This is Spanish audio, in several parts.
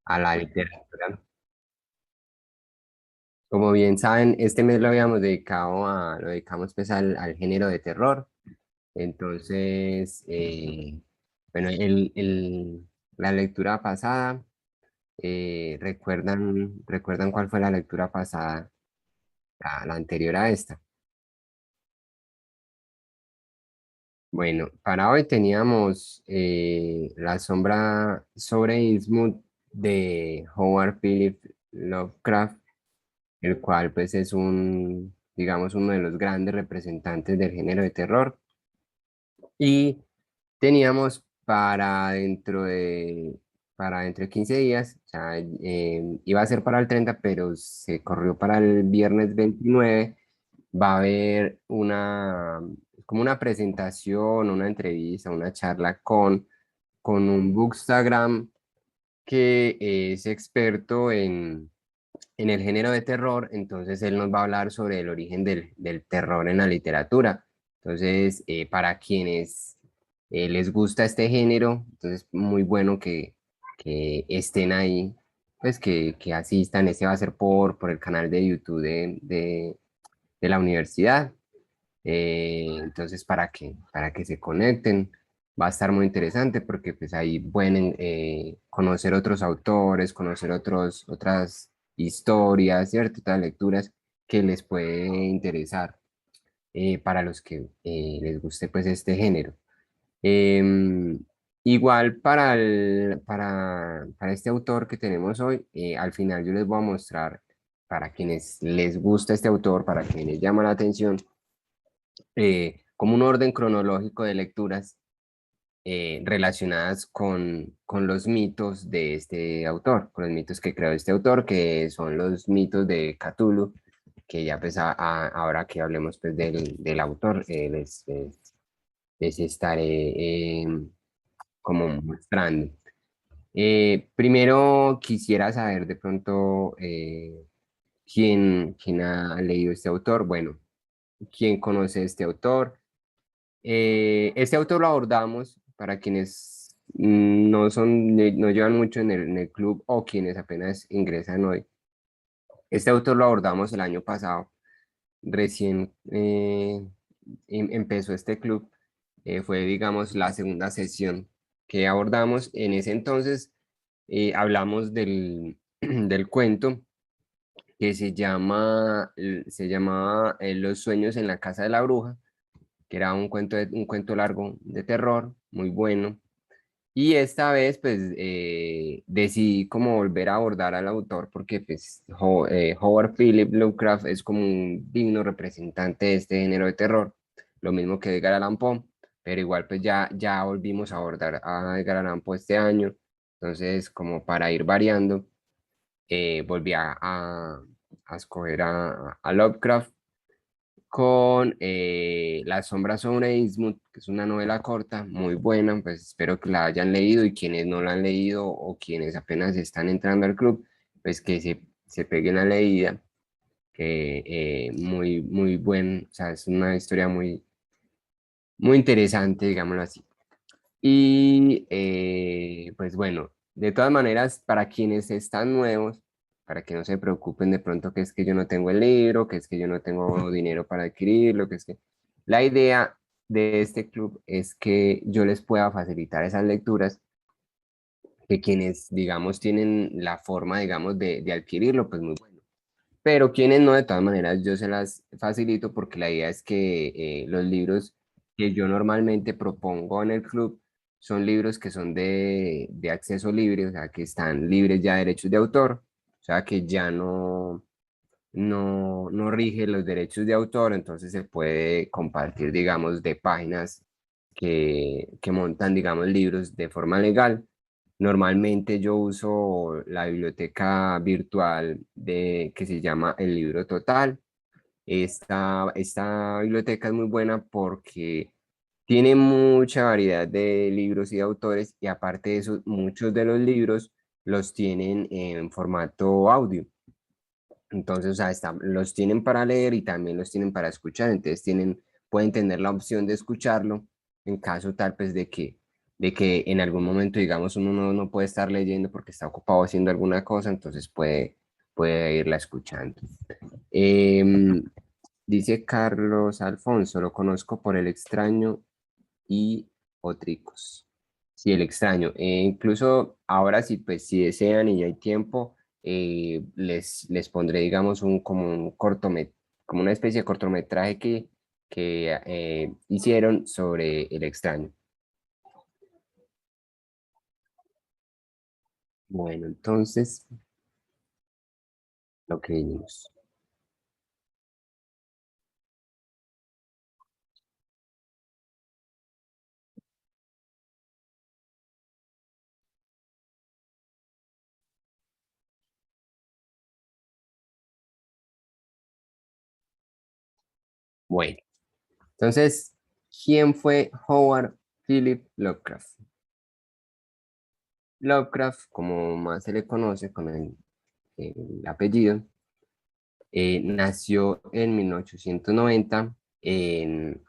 a la literatura. Como bien saben, este mes lo habíamos lo dedicamos pues al género de terror. Entonces, bueno, la lectura pasada, ¿recuerdan cuál fue la lectura pasada, la anterior a esta? Bueno, para hoy teníamos La sombra sobre Innsmouth de Howard Phillips Lovecraft, el cual pues es digamos, uno de los grandes representantes del género de terror. Y teníamos para dentro de 15 días, o sea, iba a ser para el 30 pero se corrió para el viernes 29. Va a haber como una presentación, una entrevista, una charla con un bookstagram que es experto en el género de terror. Entonces él nos va a hablar sobre el origen del terror en la literatura. Entonces, para quienes les gusta este género, entonces muy bueno que estén ahí, pues que asistan. Este va a ser por el canal de YouTube de la universidad. Entonces, para que se conecten, va a estar muy interesante porque pues ahí pueden conocer otros autores, conocer otras historias, ¿cierto? Otras lecturas que les puede interesar para los que les guste pues este género. Em, Igual para este autor que tenemos hoy, al final yo les voy a mostrar, para quienes les gusta este autor, para quienes les llama la atención, como un orden cronológico de lecturas relacionadas con los mitos de este autor, con los mitos que creó este autor, que son los mitos de Cthulhu, que ya pues ahora que hablemos pues del autor, les estaré como mostrando. Primero quisiera saber de pronto quién ha leído este autor. Bueno, quién conoce este autor. Este autor lo abordamos para quienes no llevan mucho en el club o quienes apenas ingresan hoy. Este autor lo abordamos el año pasado, recién empezó este club. Fue, digamos, la segunda sesión que abordamos. En ese entonces hablamos del cuento que se llamaba Los sueños en la casa de la bruja, que era un cuento largo de terror, muy bueno. Y esta vez, pues, decidí como volver a abordar al autor porque, pues, Howard Phillips Lovecraft es como un digno representante de este género de terror, lo mismo que Edgar Allan Poe, pero igual, pues, ya volvimos a abordar a Edgar Allan Poe este año. Entonces, como para ir variando, volví a escoger a Lovecraft con La sombra sobre Innsmouth, que es una novela corta, muy buena. Pues espero que la hayan leído, y quienes no la han leído o quienes apenas están entrando al club, pues que se peguen a la leída, que muy buen, o sea, es una historia muy interesante, digámoslo así. Y pues bueno, de todas maneras, para quienes están nuevos, para que no se preocupen de pronto que es que yo no tengo el libro, que es que yo no tengo dinero para adquirirlo, que es que la idea de este club es que yo les pueda facilitar esas lecturas, que quienes, digamos, tienen la forma, digamos, de adquirirlo, pues muy bueno. Pero quienes no, de todas maneras, yo se las facilito porque la idea es que los libros que yo normalmente propongo en el club son libros que son de acceso libre, o sea, que están libres ya de derechos de autor, o sea, que ya no rige los derechos de autor. Entonces se puede compartir, digamos, de páginas que montan, digamos, libros de forma legal. Normalmente yo uso la biblioteca virtual que se llama El Libro Total. Esta biblioteca es muy buena porque tiene mucha variedad de libros y de autores, y aparte de eso, muchos de los libros los tienen en formato audio. Entonces, o sea, los tienen para leer y también los tienen para escuchar. Entonces pueden tener la opción de escucharlo en caso tal pues de que de que en algún momento, digamos, uno no puede estar leyendo porque está ocupado haciendo alguna cosa, entonces puede irla escuchando. Em, Dice Carlos Alfonso, lo conozco por El extraño y Otricos. Sí, El extraño. Incluso ahora sí, pues si desean y hay tiempo, les pondré, digamos, como un como una especie de cortometraje que hicieron sobre El extraño. Bueno, entonces, lo que vinimos. Bueno, entonces, ¿quién fue Howard Philip Lovecraft? Lovecraft, como más se le conoce con el apellido, nació en 1890 en,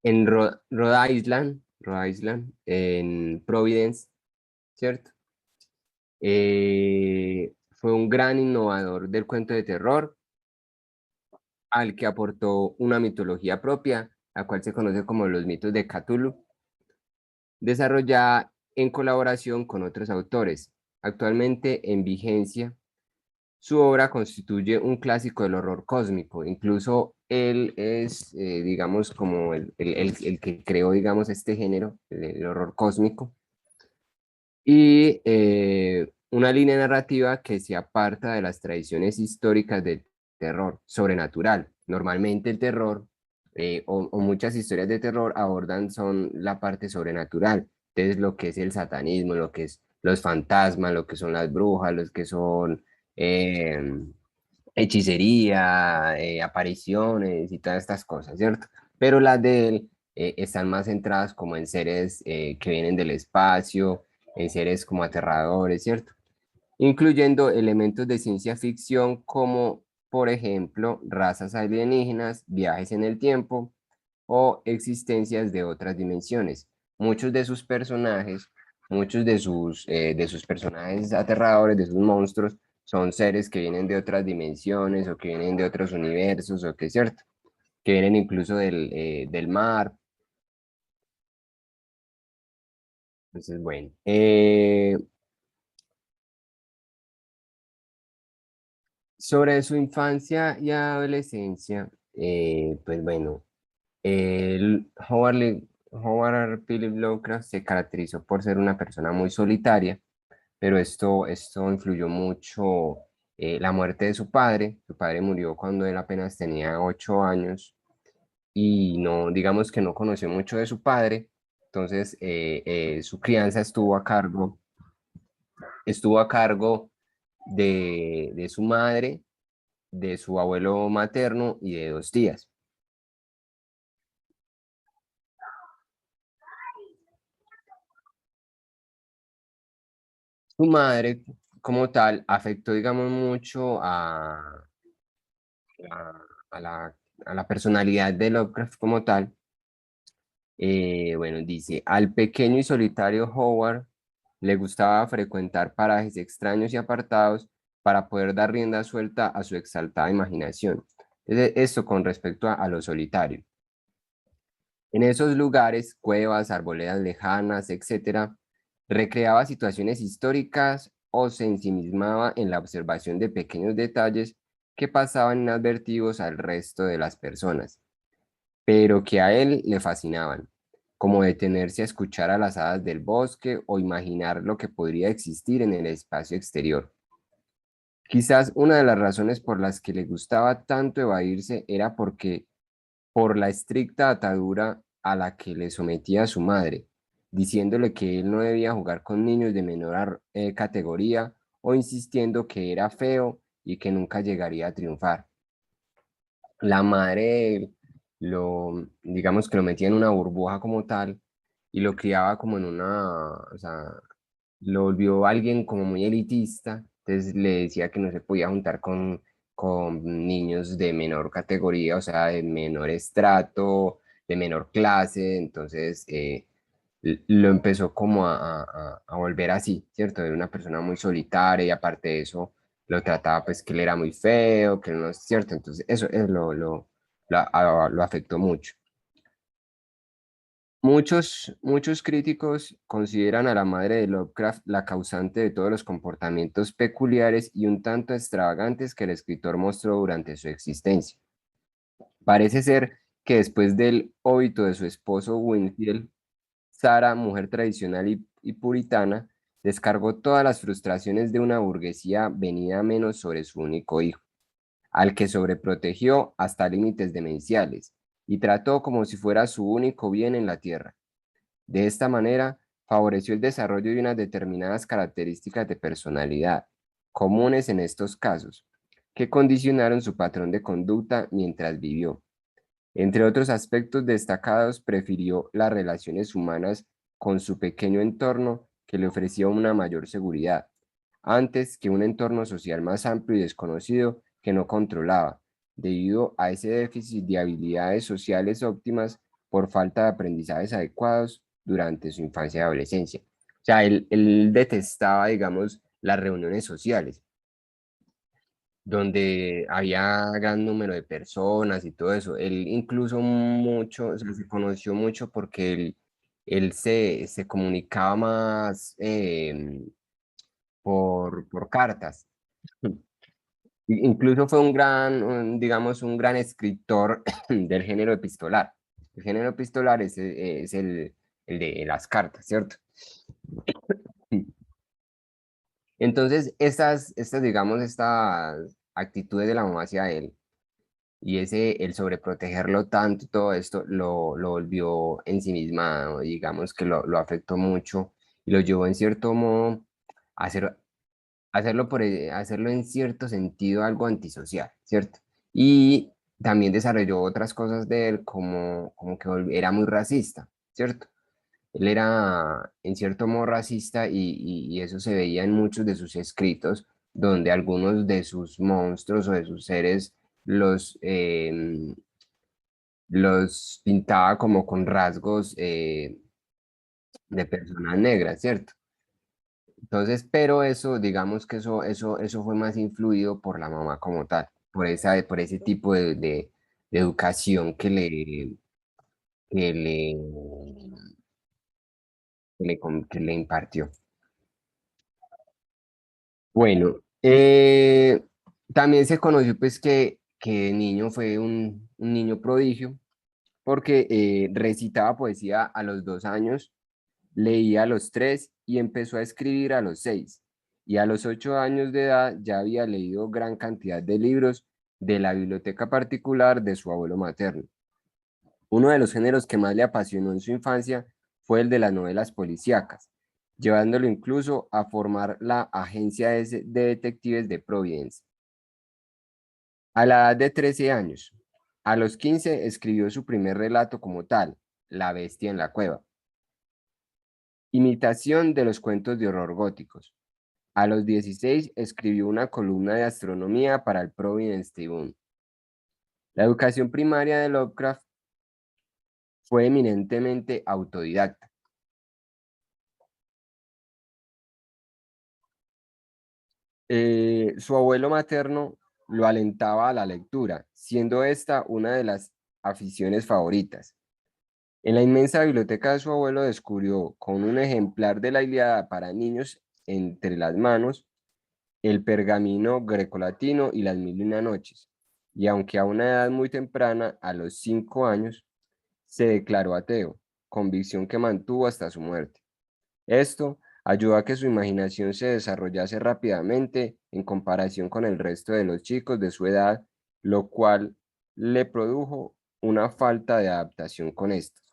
en Rhode Island, en Providence, ¿cierto? Fue un gran innovador del cuento de terror, al que aportó una mitología propia, la cual se conoce como los mitos de Cthulhu, desarrollada en colaboración con otros autores. Actualmente en vigencia, su obra constituye un clásico del horror cósmico. Incluso él es, digamos, como el que creó, digamos, este género, el horror cósmico. Y una línea narrativa que se aparta de las tradiciones históricas del terror sobrenatural. Normalmente el terror o muchas historias de terror abordan son la parte sobrenatural. Entonces lo que es el satanismo, lo que es los fantasmas, lo que son las brujas, los que son eh, hechicería, apariciones y todas estas cosas, ¿cierto? Pero las de él están más centradas como en seres que vienen del espacio, en seres como aterradores, ¿cierto? Incluyendo elementos de ciencia ficción como, por ejemplo, razas alienígenas, viajes en el tiempo o existencias de otras dimensiones. Muchos de sus personajes, de sus personajes aterradores, de sus monstruos, son seres que vienen de otras dimensiones o que vienen de otros universos o que es cierto, que vienen incluso del mar. Entonces, bueno, sobre su infancia y adolescencia, pues bueno, Howard Philip Lovecraft se caracterizó por ser una persona muy solitaria, pero esto influyó mucho la muerte de su padre. Su padre murió cuando él apenas tenía 8 años y no, digamos que no conoció mucho de su padre, entonces su crianza estuvo a cargo de su madre, de su abuelo materno y de dos tías. Su madre, como tal, afectó, digamos, mucho a, a la, a la personalidad de Lovecraft como tal. Bueno, dice, al pequeño y solitario Howard le gustaba frecuentar parajes extraños y apartados para poder dar rienda suelta a su exaltada imaginación. Esto con respecto a lo solitario. En esos lugares, cuevas, arboledas lejanas, etcétera, recreaba situaciones históricas o se ensimismaba en la observación de pequeños detalles que pasaban inadvertidos al resto de las personas, pero que a él le fascinaban, como detenerse a escuchar a las hadas del bosque o imaginar lo que podría existir en el espacio exterior. Quizás una de las razones por las que le gustaba tanto evadirse era porque por la estricta atadura a la que le sometía su madre, diciéndole que él no debía jugar con niños de menor categoría o insistiendo que era feo y que nunca llegaría a triunfar. La madre digamos que lo metía en una burbuja como tal y lo criaba como en o sea, lo volvió alguien como muy elitista, entonces le decía que no se podía juntar con niños de menor categoría, o sea, de menor estrato, de menor clase, entonces lo empezó como a volver así, ¿cierto? Era una persona muy solitaria y aparte de eso lo trataba pues que él era muy feo, que no es cierto, entonces eso es lo afectó mucho. Muchos críticos consideran a la madre de Lovecraft la causante de todos los comportamientos peculiares y un tanto extravagantes que el escritor mostró durante su existencia. Parece ser que después del óbito de su esposo Winfield, Sara, mujer tradicional y puritana, descargó todas las frustraciones de una burguesía venida a menos sobre su único hijo, al que sobreprotegió hasta límites demenciales y trató como si fuera su único bien en la tierra. De esta manera, favoreció el desarrollo de unas determinadas características de personalidad, comunes en estos casos, que condicionaron su patrón de conducta mientras vivió. Entre otros aspectos destacados, prefirió las relaciones humanas con su pequeño entorno que le ofrecía una mayor seguridad, antes que un entorno social más amplio y desconocido que no controlaba, debido a ese déficit de habilidades sociales óptimas por falta de aprendizajes adecuados durante su infancia y adolescencia. O sea, él detestaba, digamos, las reuniones sociales donde había gran número de personas y todo eso. Él incluso mucho, o sea, se conoció mucho porque él se comunicaba más por cartas. Incluso fue digamos, un gran escritor del género epistolar. El género epistolar es el de las cartas, ¿cierto? Entonces, digamos, estas actitudes de la mamá hacia él y el sobreprotegerlo tanto, todo esto, lo volvió ensimismado, digamos que lo afectó mucho y lo llevó en cierto modo a hacerlo en cierto sentido algo antisocial, ¿cierto? Y también desarrolló otras cosas de él como que era muy racista, ¿cierto? Él era en cierto modo racista y eso se veía en muchos de sus escritos, donde algunos de sus monstruos o de sus seres los, los pintaba como con rasgos de personas negras, ¿cierto? Entonces, pero eso, digamos que eso fue más influido por la mamá como tal, por ese tipo de educación que le, que le impartió. Bueno, también se conoció pues que de niño fue un niño prodigio porque recitaba poesía a los 2 años, leía a los 3 y empezó a escribir a los 6. Y a los 8 años de edad ya había leído gran cantidad de libros de la biblioteca particular de su abuelo materno. Uno de los géneros que más le apasionó en su infancia fue el de las novelas policíacas, llevándolo incluso a formar la agencia de detectives de Providence. A la edad de 13 años, a los 15 escribió su primer relato como tal, La bestia en la cueva, imitación de los cuentos de horror góticos. A los 16 escribió una columna de astronomía para el Providence Tribune. La educación primaria de Lovecraft fue eminentemente autodidacta. Su abuelo materno lo alentaba a la lectura, siendo esta una de las aficiones favoritas. En la inmensa biblioteca de su abuelo descubrió con un ejemplar de la Ilíada para niños entre las manos el pergamino grecolatino y las mil y una noches. Y aunque a una edad muy temprana, a los 5 años, se declaró ateo, convicción que mantuvo hasta su muerte. Esto ayudó a que su imaginación se desarrollase rápidamente en comparación con el resto de los chicos de su edad, lo cual le produjo una falta de adaptación con estos.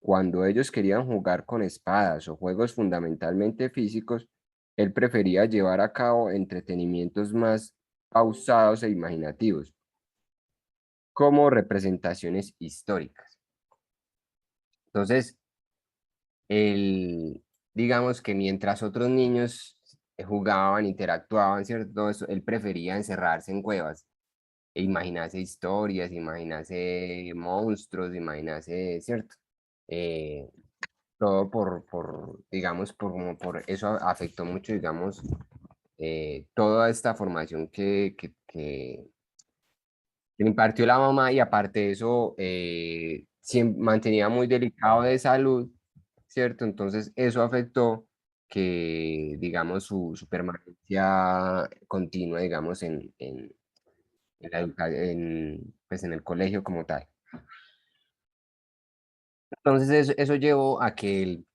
Cuando ellos querían jugar con espadas o juegos fundamentalmente físicos, él prefería llevar a cabo entretenimientos más pausados e imaginativos, como representaciones históricas. Entonces, digamos que mientras otros niños jugaban, interactuaban, ¿cierto? Todo eso, él prefería encerrarse en cuevas. imaginarse historias, imaginarse monstruos, imaginarse, ¿cierto? Eh, todo digamos, como por eso afectó mucho, digamos, toda esta formación que le impartió la mamá y aparte de eso, mantenía muy delicado de salud, ¿cierto? Entonces eso afectó que, digamos, su permanencia continua, digamos, en pues, en el colegio como tal. Entonces eso llevó a que él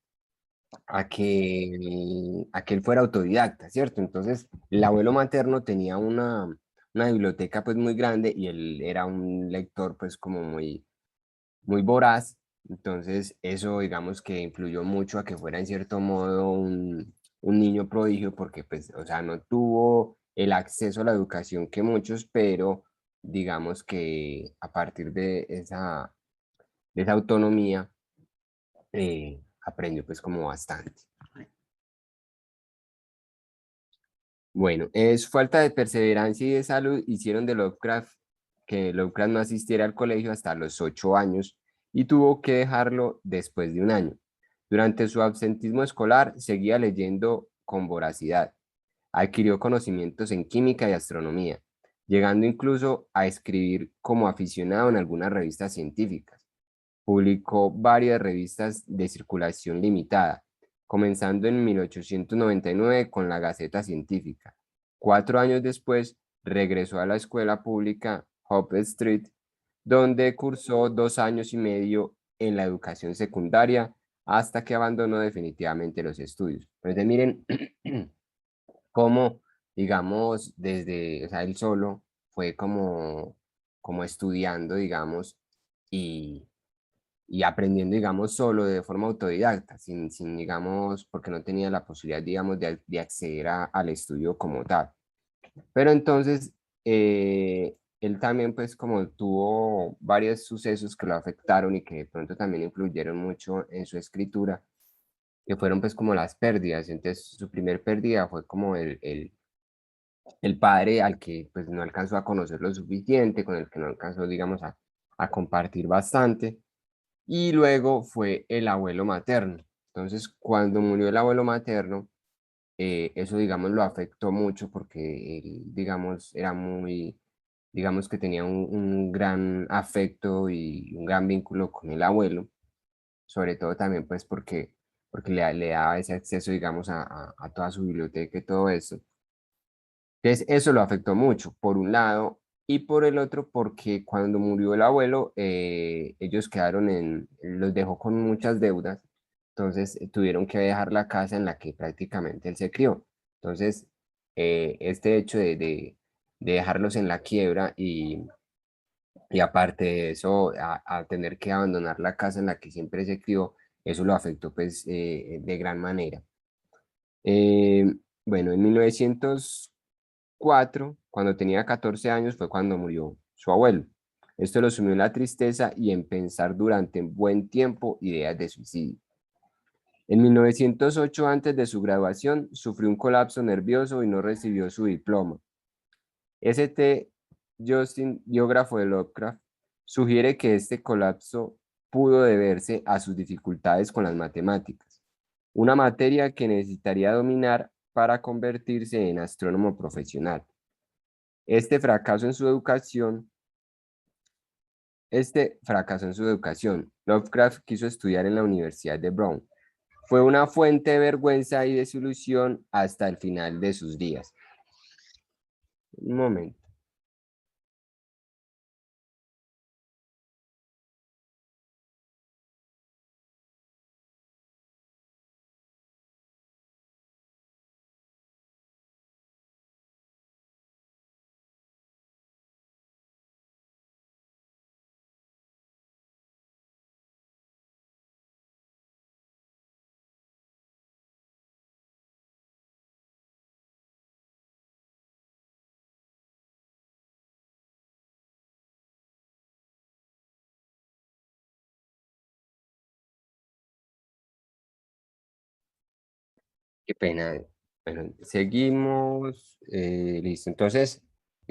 fuera autodidacta, ¿cierto? Entonces el abuelo materno tenía una biblioteca pues muy grande y él era un lector pues como muy voraz, entonces eso digamos que influyó mucho a que fuera en cierto modo un niño prodigio porque pues, o sea, no tuvo el acceso a la educación que muchos, pero digamos que a partir de esa autonomía aprendió pues como bastante. Bueno, es falta de perseverancia y de salud hicieron de Lovecraft que Lovecraft no asistiera al colegio hasta los 8 años y tuvo que dejarlo después de un año. Durante su absentismo escolar seguía leyendo con voracidad. Adquirió conocimientos en química y astronomía, llegando incluso a escribir como aficionado en algunas revistas científicas. Publicó varias revistas de circulación limitada, comenzando en 1899 con la Gaceta Científica. 4 años después, regresó a la escuela pública Hope Street, donde cursó 2 años y medio en la educación secundaria hasta que abandonó definitivamente los estudios. Entonces, miren cómo, digamos, desde, o sea, él solo fue como estudiando, digamos, y y aprendiendo, digamos, solo de forma autodidacta, digamos, porque no tenía la posibilidad, digamos, de acceder al estudio como tal. Pero entonces, él también, pues, como tuvo varios sucesos que lo afectaron y que de pronto también influyeron mucho en su escritura, que fueron, pues, como las pérdidas. Entonces, su primer pérdida fue como el padre al que, pues, no alcanzó a conocer lo suficiente, con el que no alcanzó, digamos, a compartir bastante y luego fue el abuelo materno. Entonces, cuando murió el abuelo materno, eso, digamos, lo afectó mucho porque él, digamos, era muy, digamos que tenía un gran afecto y un gran vínculo con el abuelo, sobre todo también pues porque le daba ese acceso, digamos, a toda su biblioteca y todo eso. Entonces, eso lo afectó mucho, por un lado, y por el otro, porque cuando murió el abuelo, ellos los dejó con muchas deudas, entonces tuvieron que dejar la casa en la que prácticamente él se crió. Entonces, este hecho de dejarlos en la quiebra y aparte de eso, a tener que abandonar la casa en la que siempre se crió, eso lo afectó pues de gran manera. Eh, bueno, en 1904, cuando tenía 14 años, fue cuando murió su abuelo. Esto lo sumió en la tristeza y en pensar durante un buen tiempo ideas de suicidio. En 1908, antes de su graduación, sufrió un colapso nervioso y no recibió su diploma. St. Justin, biógrafo de Lovecraft, sugiere que este colapso pudo deberse a sus dificultades con las matemáticas, una materia que necesitaría dominar para convertirse en astrónomo profesional. Este fracaso en su educación, este fracaso en su educación, Lovecraft quiso estudiar en la Universidad de Brown. Fue una fuente de vergüenza y desilusión hasta el final de sus días. Un momento. Qué pena. Bueno, seguimos. Listo. Entonces,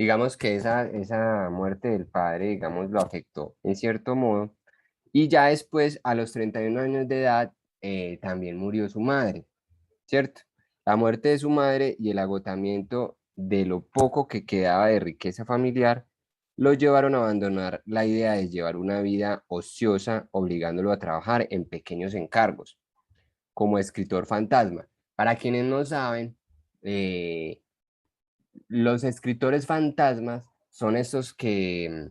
digamos que esa muerte del padre, digamos, lo afectó en cierto modo. Y ya después, a los 31 años de edad, también murió su madre, ¿cierto? La muerte de su madre y el agotamiento de lo poco que quedaba de riqueza familiar lo llevaron a abandonar la idea de llevar una vida ociosa, obligándolo a trabajar en pequeños encargos, como escritor fantasma. Para quienes no saben, eh, los escritores fantasmas son estos que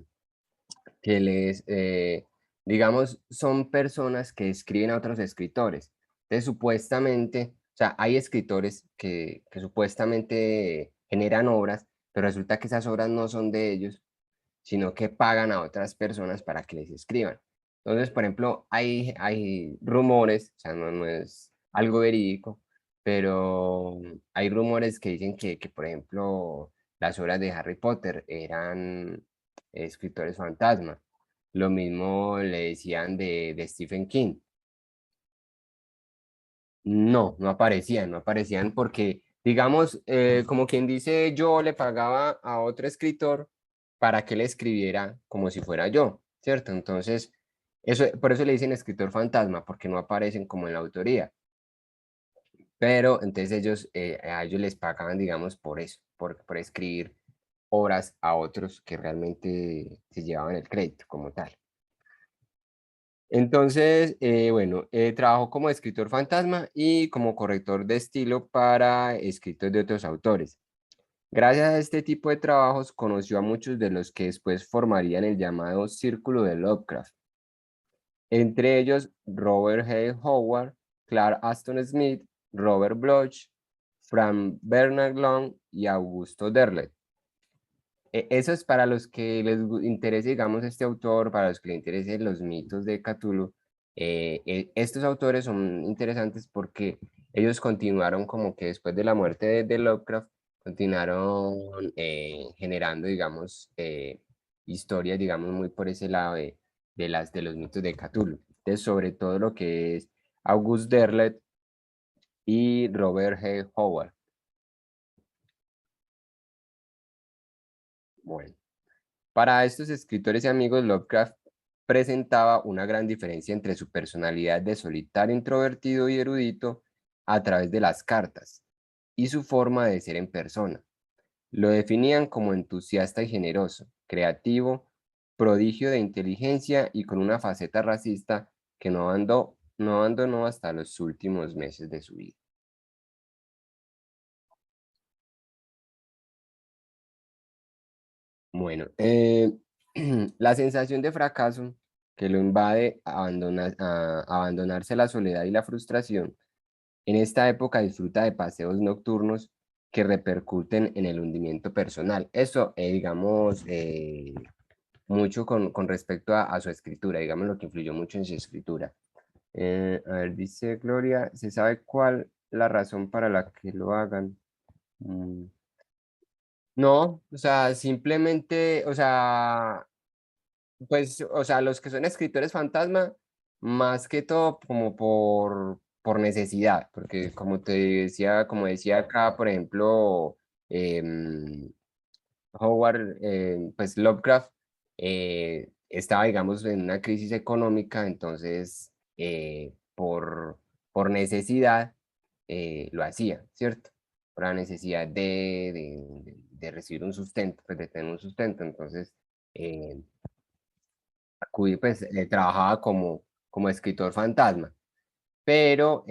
digamos, son personas que escriben a otros escritores. Entonces, supuestamente, o sea, hay escritores que supuestamente generan obras, pero resulta que esas obras no son de ellos, sino que pagan a otras personas para que les escriban. Entonces, por ejemplo, hay rumores, o sea, no es algo verídico, pero hay rumores que dicen que, por ejemplo, las obras de Harry Potter eran escritores fantasma. Lo mismo le decían de Stephen King. No aparecían porque, digamos, como quien dice, yo le pagaba a otro escritor para que le escribiera como si fuera yo, ¿cierto? Entonces, por eso le dicen escritor fantasma, porque no aparecen como en la autoría. Pero entonces a ellos les pagaban, digamos, por eso, por escribir obras a otros que realmente se llevaban el crédito como tal. Entonces, bueno, trabajó como escritor fantasma y como corrector de estilo para escritos de otros autores. Gracias a este tipo de trabajos conoció a muchos de los que después formarían el llamado Círculo de Lovecraft, entre ellos Robert H. Howard, Clark Aston Smith, Robert Bloch, Frank Bernard Long y Augusto Derleth. Eso es para los que les interese, digamos, este autor, para los que les interesen los mitos de Cthulhu. Estos autores son interesantes porque ellos continuaron como que después de la muerte de Lovecraft, continuaron generando, digamos, historias, digamos, muy por ese lado de los mitos de Cthulhu. Entonces, sobre todo lo que es August Derleth y Robert G. Howard. Bueno. Para estos escritores y amigos, Lovecraft presentaba una gran diferencia entre su personalidad de solitario, introvertido y erudito a través de las cartas y su forma de ser en persona. Lo definían como entusiasta y generoso, creativo, prodigio de inteligencia y con una faceta racista que no abandonó hasta los últimos meses de su vida. Bueno, la sensación de fracaso que lo invade a abandonarse a la soledad y la frustración, en esta época disfruta de paseos nocturnos que repercuten en el hundimiento personal. Eso, digamos, mucho con respecto a su escritura, digamos, lo que influyó mucho en su escritura. A ver, dice Gloria, ¿se sabe cuál la razón para la que lo hagan? Mm, No, o sea, simplemente, o sea, pues, o sea, los que son escritores fantasma, más que todo como por necesidad, porque como te decía, como decía acá, por ejemplo, em, Howard, pues Lovecraft, estaba, digamos, en una crisis económica, entonces, por necesidad, lo hacía, ¿cierto? Por la necesidad de recibir un sustento, pues de tener un sustento, entonces, eh, pues trabajaba como escritor fantasma, pero,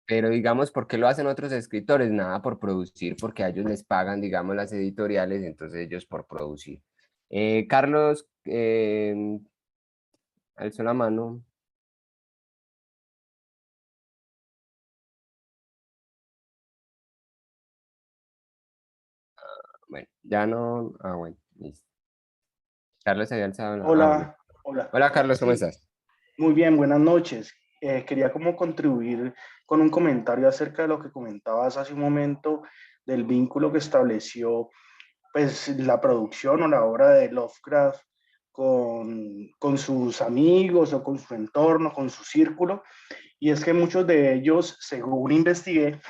pero digamos, ¿por qué lo hacen otros escritores? Nada por producir, porque a ellos les pagan, digamos, las editoriales, entonces ellos por producir. Carlos, alzó la mano. Bueno, ya no. Ah, bueno, listo. Carlos había alzado la. Ah, bueno. Hola, hola. Hola, Carlos, ¿cómo Sí, estás? muy bien, buenas noches. Quería como contribuir con un comentario acerca de lo que comentabas hace un momento del vínculo que estableció pues la producción o la obra de Lovecraft con sus amigos o con su entorno, con su círculo. Y es que muchos de ellos, según investigué,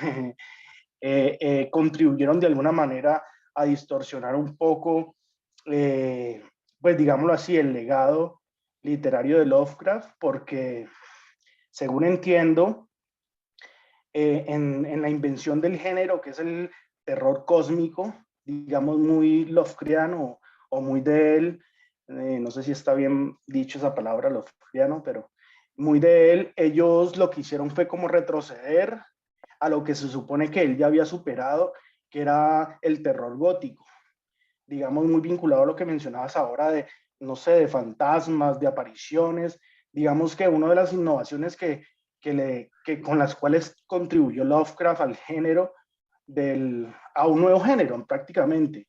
contribuyeron de alguna manera a distorsionar un poco, pues digámoslo así, el legado literario de Lovecraft, porque según entiendo, en la invención del género, que es el terror cósmico, digamos muy Lovecraftiano o muy de él, no sé si está bien dicho esa palabra, Lovecraftiano, pero muy de él, ellos lo que hicieron fue como retroceder a lo que se supone que él ya había superado, que era el terror gótico, digamos muy vinculado a lo que mencionabas ahora de, no sé, de fantasmas, de apariciones, digamos que una de las innovaciones que con las cuales contribuyó Lovecraft al género, a un nuevo género prácticamente.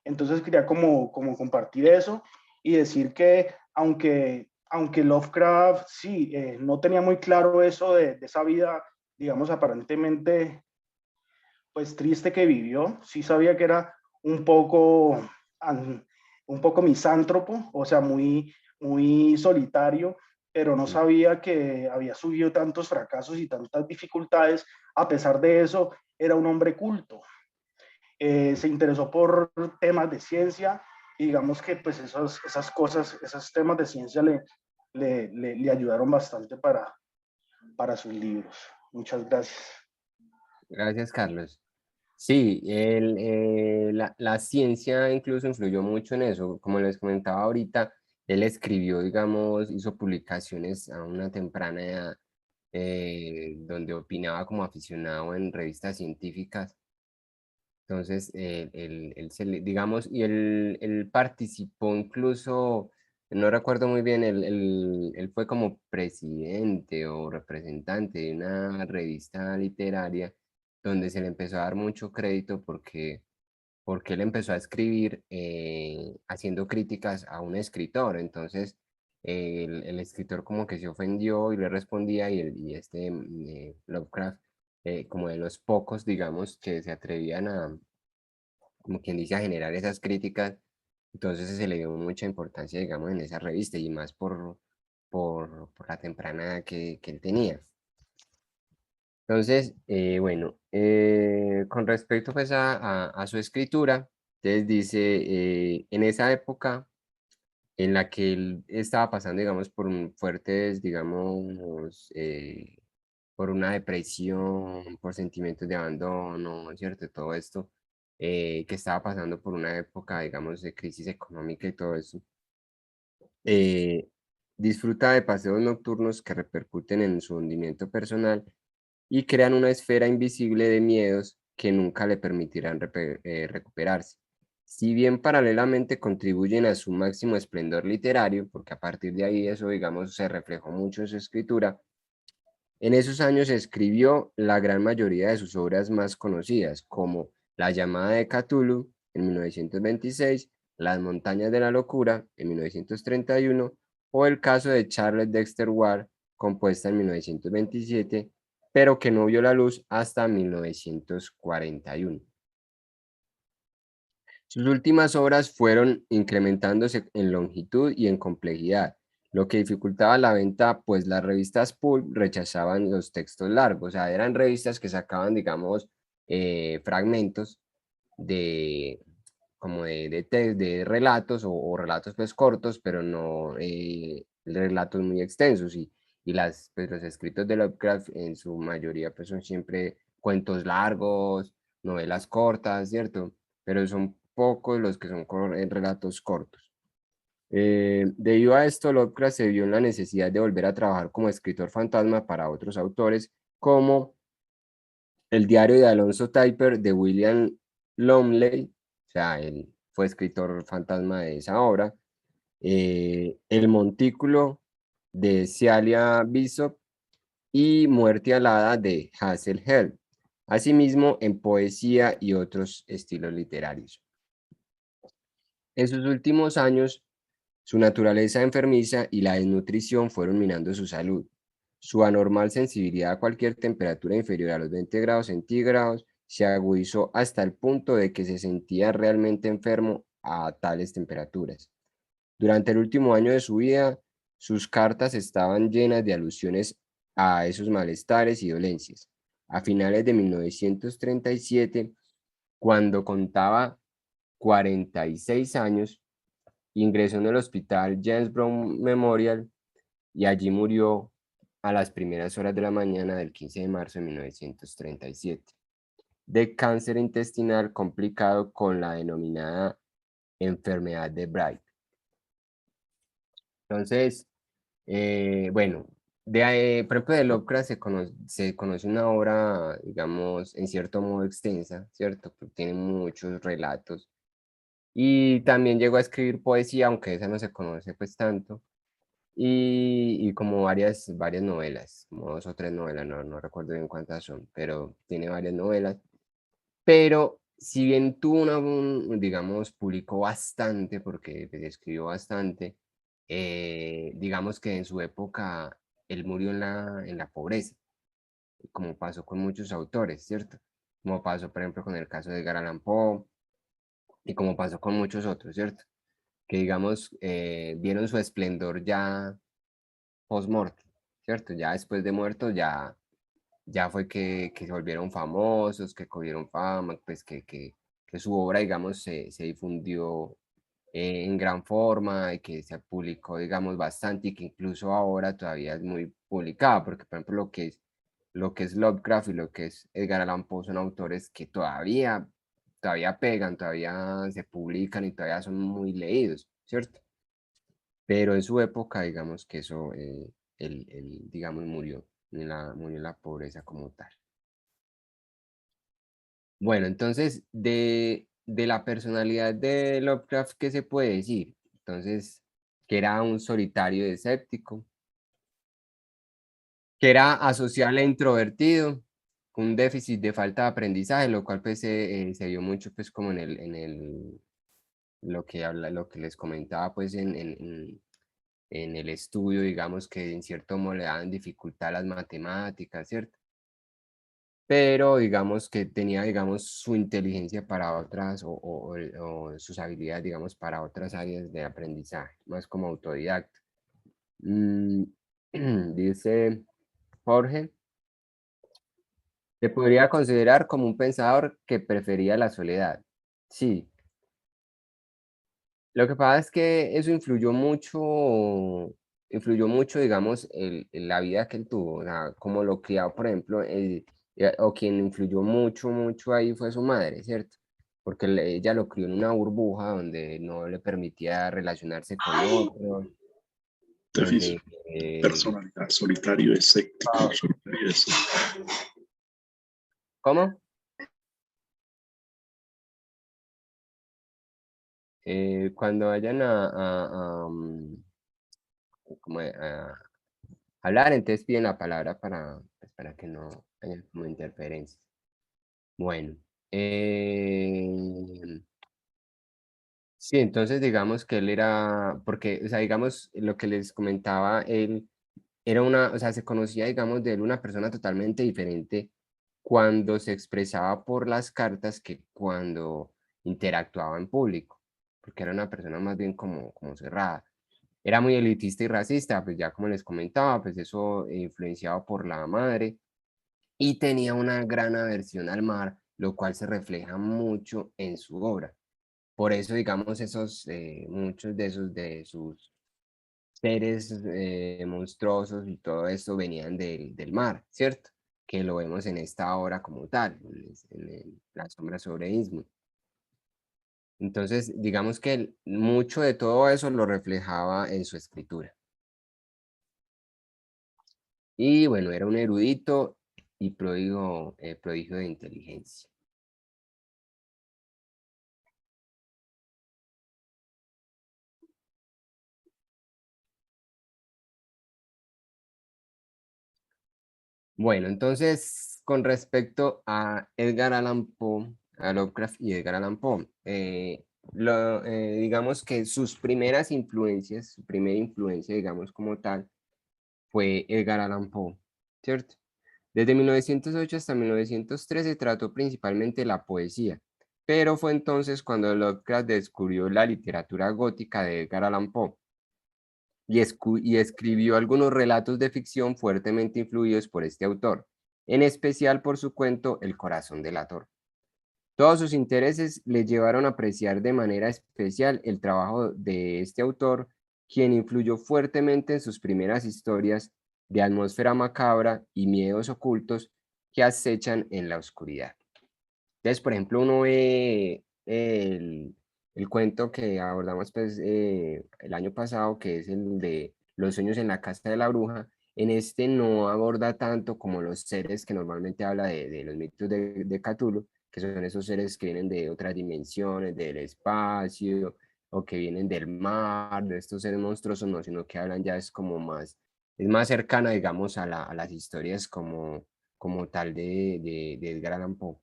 Entonces quería como compartir eso y decir que aunque Lovecraft sí, no tenía muy claro eso de esa vida, digamos, aparentemente pues triste que vivió, sí sabía que era un poco, un poco misántropo, o sea, muy solitario, pero no sabía que había subido tantos fracasos y tantas dificultades. A pesar de eso, era un hombre culto. Se interesó por temas de ciencia y digamos que pues esas cosas, esos temas de ciencia le ayudaron bastante para sus libros. Muchas gracias. Gracias, Carlos. Sí, la ciencia incluso influyó mucho en eso. Como les comentaba ahorita, él escribió, digamos, hizo publicaciones a una temprana edad, donde opinaba como aficionado en revistas científicas. Entonces, digamos, y él participó incluso, no recuerdo muy bien, él fue como presidente o representante de una revista literaria donde se le empezó a dar mucho crédito porque él empezó a escribir haciendo críticas a un escritor. Entonces, el escritor como que se ofendió y le respondía y Lovecraft, como de los pocos, digamos, que se atrevían a, como quien dice, a generar esas críticas. Entonces se le dio mucha importancia, digamos, en esa revista y más por la temprana edad que él tenía. Entonces, bueno, con respecto pues a su escritura, entonces dice, en esa época en la que él estaba pasando, digamos, por fuertes, digamos, por una depresión, por sentimientos de abandono, ¿cierto? Todo esto, que estaba pasando por una época, digamos, de crisis económica y todo eso. eh, Disfruta de paseos nocturnos que repercuten en su hundimiento personal y crean una esfera invisible de miedos que nunca le permitirán recuperarse. Si bien paralelamente contribuyen a su máximo esplendor literario, porque a partir de ahí eso, digamos, se reflejó mucho en su escritura, en esos años escribió la gran mayoría de sus obras más conocidas, como La llamada de Cthulhu en 1926, Las montañas de la locura en 1931 o El caso de Charles Dexter Ward, compuesta en 1927, pero que no vio la luz hasta 1941. Sus últimas obras fueron incrementándose en longitud y en complejidad, lo que dificultaba la venta, pues las revistas pulp rechazaban los textos largos, o sea, eran revistas que sacaban, digamos, fragmentos de, como de relatos o relatos pues cortos, pero no relatos muy extensos, pues, los escritos de Lovecraft en su mayoría pues son siempre cuentos largos, novelas cortas, ¿cierto? Pero son pocos los que son relatos cortos. Debido a esto, Lovecraft se vio en la necesidad de volver a trabajar como escritor fantasma para otros autores, como el diario de Alonso Typer de William Lumley, o sea, él fue escritor fantasma de esa obra, El Montículo de Celia Bishop y Muerte alada de Hazel Hell, asimismo en poesía y otros estilos literarios. En sus últimos años, su naturaleza enfermiza y la desnutrición fueron minando su salud. Su anormal sensibilidad a cualquier temperatura inferior a los 20 grados centígrados se agudizó hasta el punto de que se sentía realmente enfermo a tales temperaturas. Durante el último año de su vida, sus cartas estaban llenas de alusiones a esos malestares y dolencias. A finales de 1937, cuando contaba 46 años, ingresó en el hospital James Brown Memorial y allí murió a las primeras horas de la mañana del 15 de marzo de 1937, de cáncer intestinal complicado con la denominada enfermedad de Bright. Entonces, bueno, por ejemplo, de Lovecraft se conoce una obra, digamos, en cierto modo extensa, ¿cierto? Porque tiene muchos relatos. Y también llegó a escribir poesía, aunque esa no se conoce pues tanto. Y como varias novelas, como 2 o 3 novelas, no recuerdo bien cuántas son, pero tiene varias novelas. Pero si bien tuvo digamos, publicó bastante, porque pues, escribió bastante, digamos que en su época él murió en la pobreza, como pasó con muchos autores, ¿cierto? Como pasó, por ejemplo, con el caso de Edgar Allan Poe, y como pasó con muchos otros, ¿cierto? Que digamos, vieron su esplendor ya post-mortem, ¿cierto? Ya después de muertos, ya fue que se volvieron famosos, que cogieron fama, pues que su obra, digamos, se difundió en gran forma y que se publicó, digamos, bastante y que incluso ahora todavía es muy publicada, porque por ejemplo lo que es Lovecraft y lo que es Edgar Allan Poe son autores que todavía pegan, todavía se publican y todavía son muy leídos, ¿cierto? Pero en su época, digamos que eso, él, digamos, murió en la pobreza como tal. Bueno, entonces, de la personalidad de Lovecraft, ¿qué se puede decir? Entonces, que era un solitario y escéptico, que era asociable e introvertido, con un déficit de falta de aprendizaje, lo cual pues se vio mucho pues como lo que les comentaba pues en el estudio, digamos que en cierto modo le daban dificultad a las matemáticas, ¿cierto? Pero digamos que tenía, digamos, su inteligencia para otras o sus habilidades, digamos, para otras áreas de aprendizaje, más como autodidacta. Mm, dice Jorge, se podría considerar como un pensador que prefería la soledad. Sí, lo que pasa es que eso influyó mucho, digamos, en la vida que él tuvo, o sea, como lo criado, por ejemplo, o quien influyó mucho, mucho ahí fue su madre, ¿cierto? Porque ella lo crió en una burbuja donde no le permitía relacionarse con otros, Déficit, donde, eh, personalidad, solitario, escéptico, solitario, escéptico. ¿cómo? Cuando vayan como a hablar, entonces piden la palabra pues, para que no haya como interferencias. Bueno, sí, entonces digamos que él era, porque, o sea, digamos, lo que les comentaba, él era o sea, se conocía, digamos, de él una persona totalmente diferente cuando se expresaba por las cartas que cuando interactuaba en público, porque era una persona más bien como cerrada. Era muy elitista y racista, pues ya como les comentaba, pues eso influenciado por la madre y tenía una gran aversión al mar, lo cual se refleja mucho en su obra. Por eso, digamos, muchos de sus seres monstruosos y todo esto venían del mar, ¿cierto? Que lo vemos en esta obra como tal, La sombra sobre Innsmouth. Entonces, digamos que mucho de todo eso lo reflejaba en su escritura. Y bueno, era un erudito y prodigio de inteligencia. Bueno, entonces, con respecto a Edgar Allan Poe, a Lovecraft y Edgar Allan Poe, digamos que sus primeras influencias, su primera influencia, digamos como tal, fue Edgar Allan Poe, ¿cierto? Desde 1908 hasta 1913 trató principalmente la poesía, pero fue entonces cuando Lovecraft descubrió la literatura gótica de Edgar Allan Poe y escribió algunos relatos de ficción fuertemente influidos por este autor, en especial por su cuento El corazón del ator. Todos sus intereses le llevaron a apreciar de manera especial el trabajo de este autor, quien influyó fuertemente en sus primeras historias de atmósfera macabra y miedos ocultos que acechan en la oscuridad. Entonces, por ejemplo, uno ve el cuento que abordamos pues, el año pasado, que es el de Los sueños en la casa de la bruja. En este no aborda tanto como los seres que normalmente habla de los mitos de Cthulhu, que son esos seres que vienen de otras dimensiones, del espacio, o que vienen del mar, de estos seres monstruosos, no, sino que hablan ya es como más, es más cercana, digamos, a las historias como tal de Edgar Allan Poe.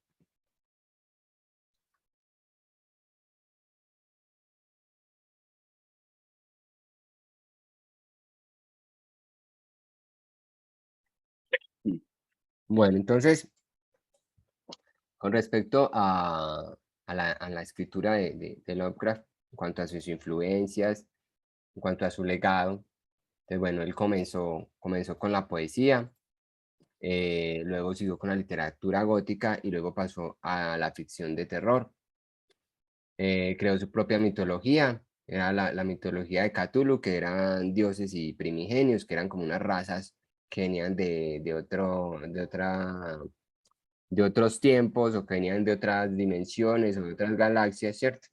Bueno, entonces, con respecto a la escritura de Lovecraft, en cuanto a sus influencias, en cuanto a su legado, pues bueno, él comenzó con la poesía, luego siguió con la literatura gótica y luego pasó a la ficción de terror. Creó su propia mitología, era la mitología de Cthulhu, que eran dioses y primigenios, que eran como unas razas que venían de otros tiempos o que venían de otras dimensiones o de otras galaxias, ¿cierto?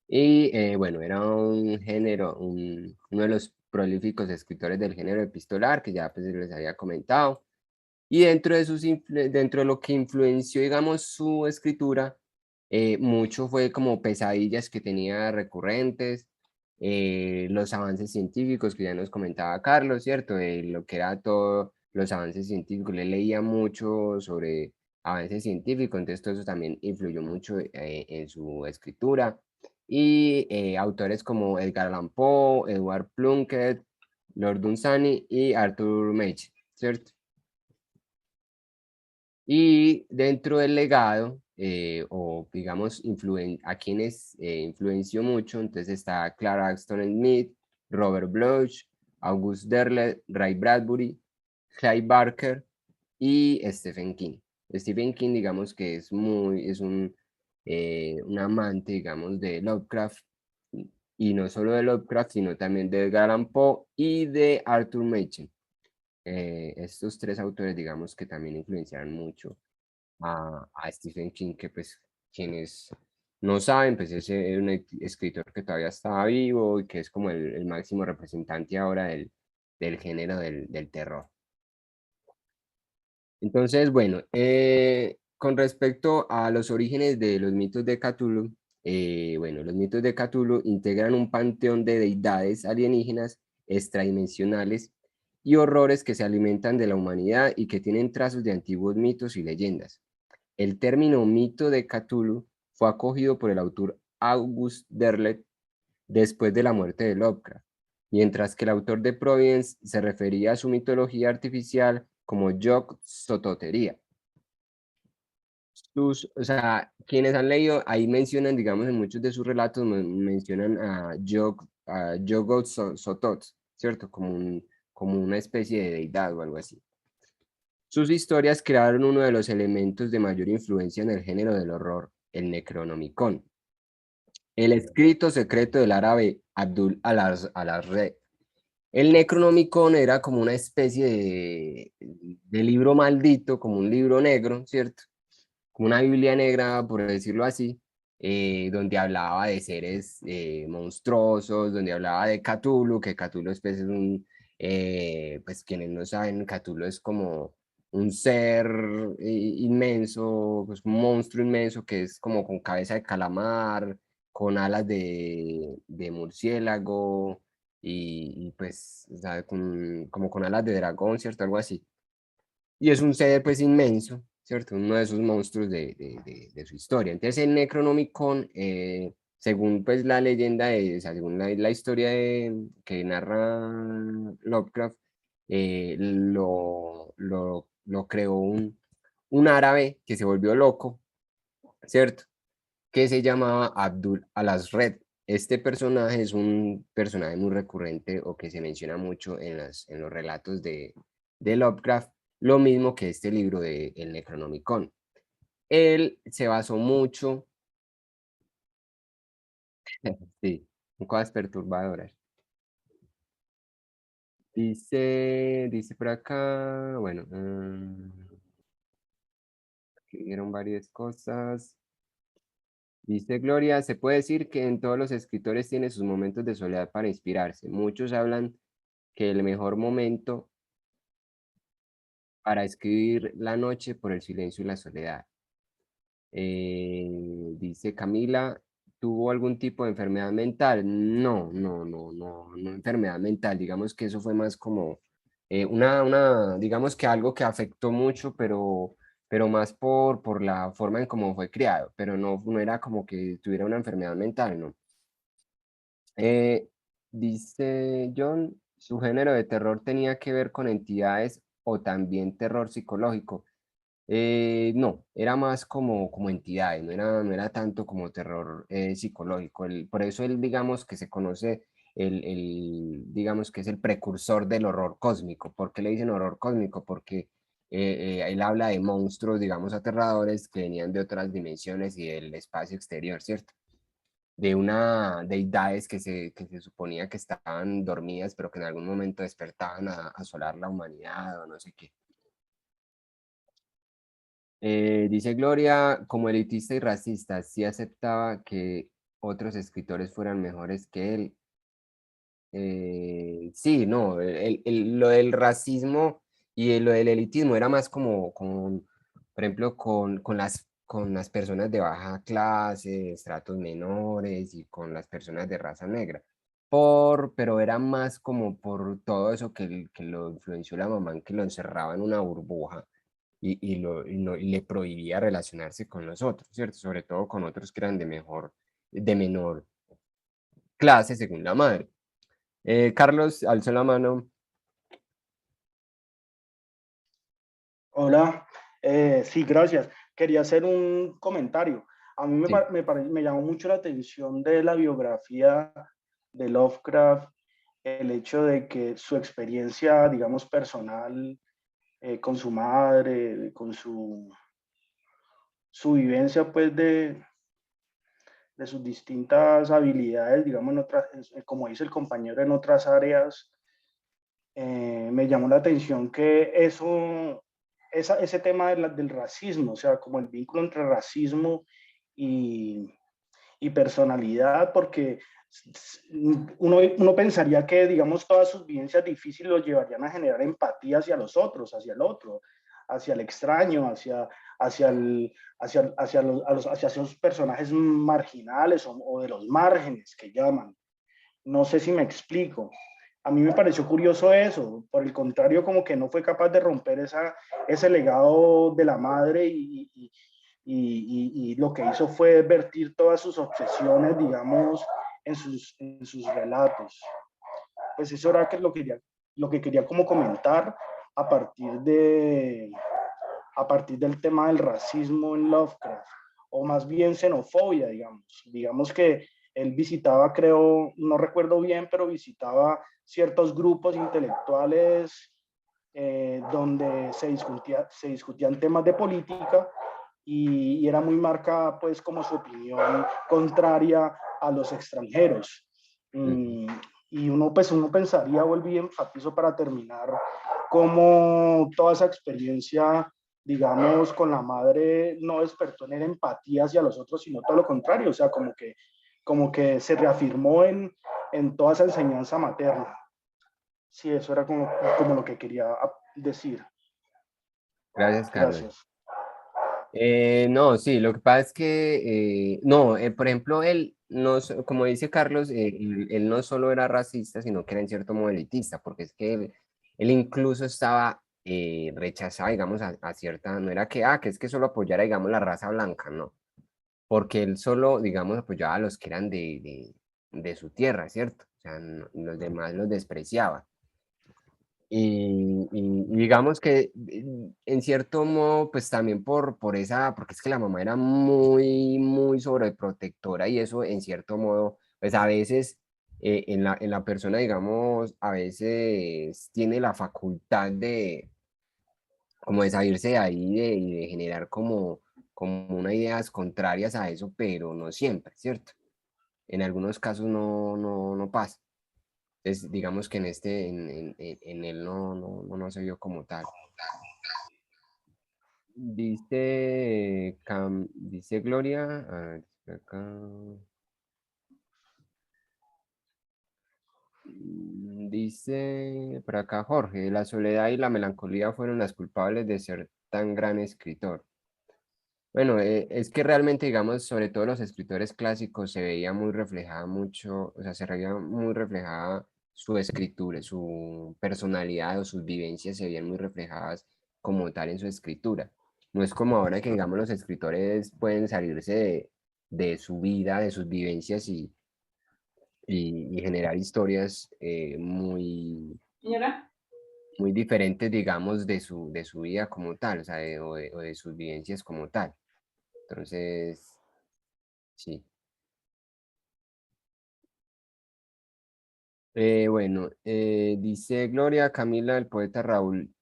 Y bueno, era un género, uno de los prolíficos escritores del género epistolar, que ya pues les había comentado. Y dentro de lo que influenció, digamos, su escritura, mucho fue como pesadillas que tenía recurrentes, los avances científicos que ya nos comentaba Carlos, ¿cierto? Lo que era todo los avances científicos, le leía mucho sobre avances científicos, entonces todo eso también influyó mucho en su escritura. Y autores como Edgar Allan Poe, Edward Plunkett, Lord Dunsany y Arthur Machen, ¿cierto? Y dentro del legado, o digamos, a quienes influenció mucho, entonces está Clara Axton Smith, Robert Bloch, August Derleth, Ray Bradbury, Clive Barker y Stephen King. Stephen King, digamos que es un amante, digamos, de Lovecraft, y no solo de Lovecraft, sino también de Edgar Allan Poe y de Arthur Machen. Estos tres autores, digamos, que también influenciaron mucho a Stephen King, que pues quienes no saben, pues es un escritor que todavía estaba vivo y que es como el máximo representante ahora del género del terror. Entonces, bueno, con respecto a los orígenes de los mitos de Cthulhu, bueno, los mitos de Cthulhu integran un panteón de deidades alienígenas extradimensionales y horrores que se alimentan de la humanidad y que tienen trazos de antiguos mitos y leyendas. El término mito de Cthulhu fue acogido por el autor August Derleth después de la muerte de Lovecraft, mientras que el autor de Providence se refería a su mitología artificial como Yog-Sothotheria. O sea, quienes han leído, ahí mencionan, digamos, en muchos de sus relatos, mencionan a Yog-Sothoth, ¿cierto? Como una especie de deidad o algo así. Sus historias crearon uno de los elementos de mayor influencia en el género del horror, el Necronomicon. El escrito secreto del árabe Abdul al-Azre. El Necronomicon era como una especie de libro maldito, como un libro negro, ¿cierto? Como una Biblia negra, por decirlo así, donde hablaba de seres monstruosos, donde hablaba de Cthulhu, que Cthulhu es pues quienes no saben, Cthulhu es como un ser inmenso, pues un monstruo inmenso que es como con cabeza de calamar, con alas de murciélago y pues, o sea, como con alas de dragón, ¿cierto? Algo así. Y es un ser pues inmenso, ¿cierto? Uno de esos monstruos de su historia. Entonces el Necronomicon, según pues la leyenda, o sea, según la historia que narra Lovecraft, lo creó un árabe que se volvió loco, ¿cierto? Que se llamaba Abdul al-Azred. Este personaje es un personaje muy recurrente o que se menciona mucho en los relatos de Lovecraft, lo mismo que este libro de El Necronomicon. Él se basó mucho, sí, en cosas perturbadoras. Dice por acá, bueno, escribieron varias cosas. Dice Gloria, se puede decir que en todos los escritores tiene sus momentos de soledad para inspirarse. Muchos hablan que el mejor momento para escribir la noche por el silencio y la soledad. Dice Camila, ¿tuvo algún tipo de enfermedad mental? No enfermedad mental. Digamos que eso fue más como digamos que algo que afectó mucho, pero más por la forma en cómo fue criado, pero no era como que tuviera una enfermedad mental, ¿no? Eh, Dice John, su género de terror tenía que ver con entidades o también terror psicológico. No, era más como entidades, no era tanto como terror psicológico. Por eso él, digamos, que se conoce, digamos, que es el precursor del horror cósmico. ¿Por qué le dicen horror cósmico? Porque él habla de monstruos, digamos, aterradores que venían de otras dimensiones y del espacio exterior, ¿cierto? De una deidades que se suponía que estaban dormidas, pero que en algún momento despertaban a asolar la humanidad o no sé qué. Dice Gloria, como elitista y racista, sí aceptaba que otros escritores fueran mejores que él. Sí, no, lo del racismo y lo del elitismo era más como, por ejemplo, con las personas de baja clase, estratos menores y con las personas de raza negra. Pero era más como por todo eso que lo influenció la mamá, en que lo encerraba en una burbuja y le prohibía relacionarse con los otros, ¿cierto? Sobre todo con otros que eran de menor clase según la madre. Carlos alzó la mano. Hola, sí, gracias. Quería hacer un comentario. A mí Sí, me llamó mucho la atención de la biografía de Lovecraft, el hecho de que su experiencia, digamos, personal con su madre, con su vivencia, pues, de sus distintas habilidades, digamos, como dice el compañero, en otras áreas, me llamó la atención que ese tema del racismo, o sea, como el vínculo entre racismo y, y personalidad, porque uno pensaría que, digamos, todas sus vivencias difíciles lo llevarían a generar empatía hacia los otros, hacia el otro, hacia el extraño, hacia, el, hacia esos personajes marginales o de los márgenes que llaman. No sé si me explico. A mí me pareció curioso eso. Por el contrario, como que no fue capaz de romper ese legado de la madre y lo que hizo fue vertir todas sus obsesiones, digamos, en sus relatos. Pues eso era lo que quería como comentar a partir del tema del racismo en Lovecraft, o más bien xenofobia, digamos. Digamos que él visitaba, creo, no recuerdo bien, pero visitaba ciertos grupos intelectuales donde se discutían temas de política y era muy marcada, pues, como su opinión contraria a los extranjeros. ujú, Y uno pensaría, volví enfatizo para terminar, cómo toda esa experiencia, digamos, con la madre no despertó en él empatía hacia los otros, sino todo lo contrario, o sea, como que se reafirmó en toda esa enseñanza materna. Sí, eso era como lo que quería decir. gracias, Carlos. Gracias. No, sí, lo que pasa es que, no, por ejemplo, él, no, como dice Carlos, él no solo era racista, sino que era en cierto modo elitista, porque es que él incluso estaba rechazado, digamos, a cierta, no era que es que solo apoyara, digamos, la raza blanca, no, porque él solo, digamos, apoyaba a los que eran de su tierra, ¿cierto? O sea, los demás los despreciaba. Y digamos que en cierto modo, pues también porque es que la mamá era muy, muy sobreprotectora y eso en cierto modo, pues a veces en la persona, digamos, a veces tiene la facultad como de salirse de ahí y de generar como unas ideas contrarias a eso, pero no siempre, ¿cierto? En algunos casos no pasa. Entonces, digamos que en él no se vio como tal. Dice Gloria, a ver, acá. Dice por acá Jorge, la soledad y la melancolía fueron las culpables de ser tan gran escritor. Bueno, es que realmente, digamos, sobre todo los escritores clásicos se veía muy reflejada mucho, o sea, se veía muy reflejada su escritura, su personalidad o sus vivencias se veían muy reflejadas como tal en su escritura. No es como ahora que, digamos, los escritores pueden salirse de su vida, de sus vivencias y generar historias Señora. muy diferentes, digamos, de su vida como tal, o sea, o de sus vivencias como tal. Entonces, sí. Bueno, dice Gloria Camila, el poeta Raúl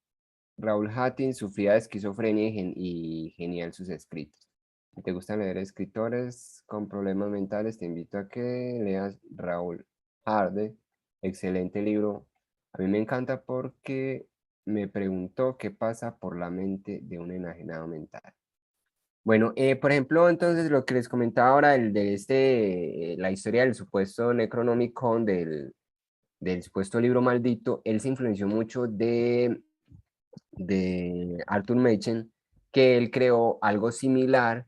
Hattin sufría de esquizofrenia y genial sus escritos. Si te gustan leer escritores con problemas mentales, te invito a que leas Raúl Harde, excelente libro. A mí me encanta porque me preguntó qué pasa por la mente de un enajenado mental. Bueno, por ejemplo, entonces lo que les comentaba ahora, la historia del supuesto Necronomicon, del supuesto libro maldito, él se influenció mucho de Arthur Machen, que él creó algo similar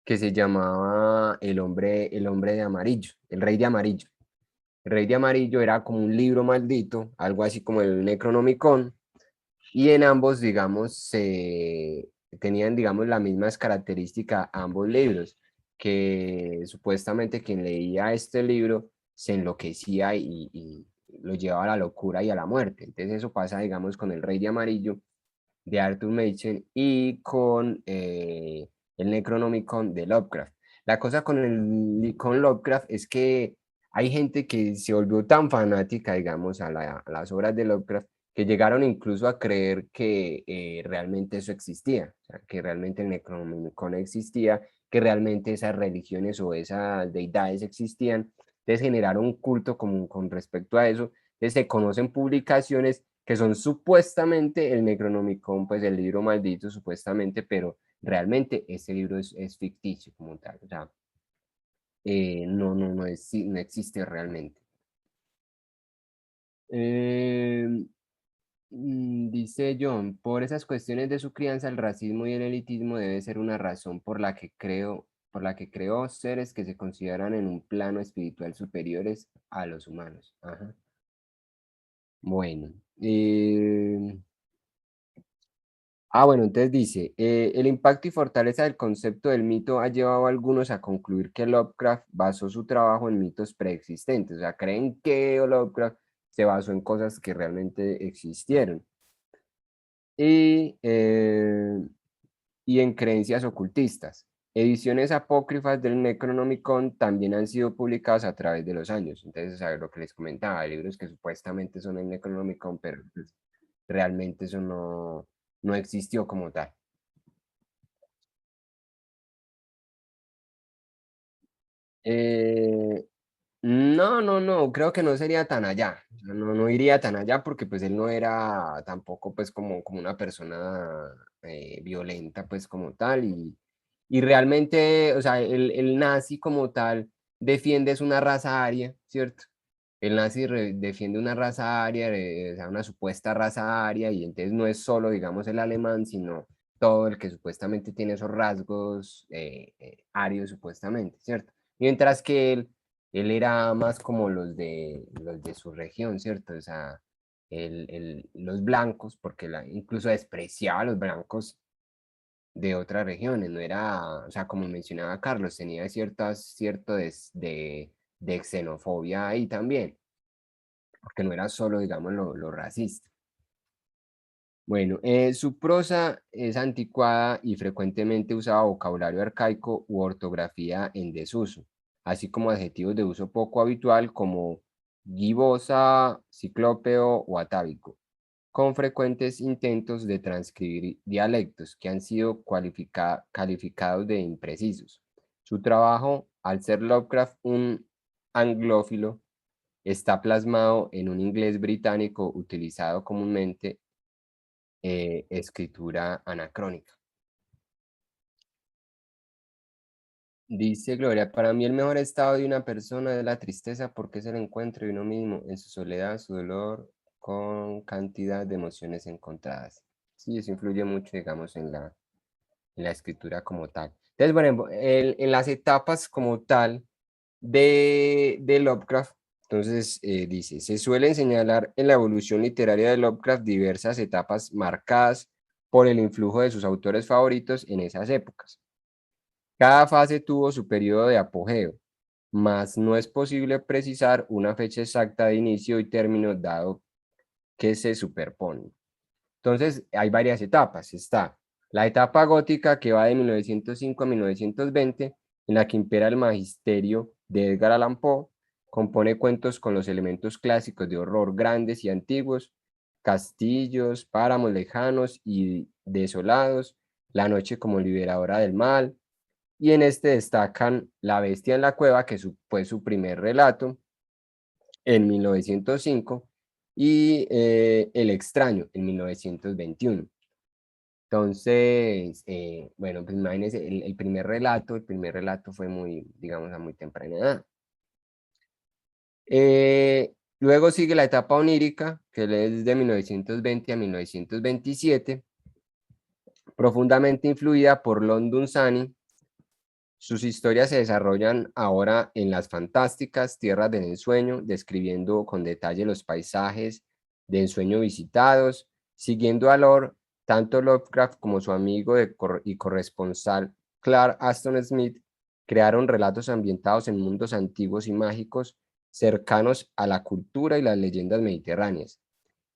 que se llamaba el hombre de amarillo, el rey de amarillo. El rey de amarillo era como un libro maldito, algo así como el Necronomicon, y en ambos, digamos, tenían, digamos, las mismas características ambos libros, que supuestamente quien leía este libro se enloquecía y lo llevaba a la locura y a la muerte. Entonces eso pasa, digamos, con El Rey de Amarillo de Arthur Machen y con el Necronomicon de Lovecraft. La cosa con Lovecraft es que hay gente que se volvió tan fanática, digamos, a las obras de Lovecraft, que llegaron incluso a creer que realmente eso existía, o sea, que realmente el Necronomicon existía, que realmente esas religiones o esas deidades existían. Entonces generaron un culto común con respecto a eso. Entonces se conocen publicaciones que son supuestamente el Necronomicon, pues el libro maldito supuestamente, pero realmente este libro es ficticio como tal, o sea, no existe realmente. Dice John, por esas cuestiones de su crianza, el racismo y el elitismo debe ser una razón por la que creó seres que se consideran en un plano espiritual superiores a los humanos. Ajá. Bueno, bueno, entonces dice, el impacto y fortaleza del concepto del mito ha llevado a algunos a concluir que Lovecraft basó su trabajo en mitos preexistentes, o sea, creen que Lovecraft se basó en cosas que realmente existieron y, y en creencias ocultistas. Ediciones apócrifas del Necronomicon también han sido publicadas a través de los años. Entonces, o sea, lo que les comentaba, libros que supuestamente son el Necronomicon, pero pues, realmente eso no existió como tal. Eh, no, creo que no sería tan allá, o sea, no iría tan allá porque pues él no era tampoco pues como una persona violenta pues como tal y realmente, o sea, el nazi como tal defiende es una raza aria, ¿cierto? El nazi defiende una raza aria, o sea, una supuesta raza aria y entonces no es solo, digamos, el alemán, sino todo el que supuestamente tiene esos rasgos arios supuestamente, ¿cierto? Mientras que él era más como los de su región, ¿cierto? O sea, los blancos, porque incluso despreciaba a los blancos de otras regiones, no era, o sea, como mencionaba Carlos, tenía cierto de xenofobia ahí también, porque no era solo, digamos, lo racista. Bueno, su prosa es anticuada y frecuentemente usaba vocabulario arcaico u ortografía en desuso, así como adjetivos de uso poco habitual como gibosa, ciclópeo o atávico. con frecuentes intentos de transcribir dialectos que han sido calificados de imprecisos. Su trabajo, al ser Lovecraft un anglófilo, está plasmado en un inglés británico utilizado comúnmente, escritura anacrónica. Dice Gloria, para mí el mejor estado de una persona es la tristeza porque es el encuentro de uno mismo en su soledad, su dolor, con cantidad de emociones encontradas. Sí, eso influye mucho, digamos, en la escritura como tal. Entonces, bueno, en las etapas como tal de Lovecraft, entonces dice, se suelen señalar en la evolución literaria de Lovecraft diversas etapas marcadas por el influjo de sus autores favoritos en esas épocas. Cada fase tuvo su periodo de apogeo, mas no es posible precisar una fecha exacta de inicio y término dado que se superponen. Entonces, hay varias etapas. Está la etapa gótica que va de 1905 a 1920, en la que impera el magisterio de Edgar Allan Poe, compone cuentos con los elementos clásicos de horror grandes y antiguos, castillos, páramos lejanos y desolados, la noche como liberadora del mal, y en este destacan La bestia en la cueva, que fue su primer relato en 1905, y El extraño en 1921. Entonces, bueno, pues imagínense, el primer relato fue muy, digamos, a muy temprana edad. Luego sigue la etapa onírica, que es de 1920 a 1927, profundamente influida por London Sunny. Sus historias se desarrollan ahora en las fantásticas tierras del ensueño, describiendo con detalle los paisajes de ensueño visitados, siguiendo a Lord, tanto Lovecraft como su amigo y corresponsal Clark Aston Smith crearon relatos ambientados en mundos antiguos y mágicos cercanos a la cultura y las leyendas mediterráneas,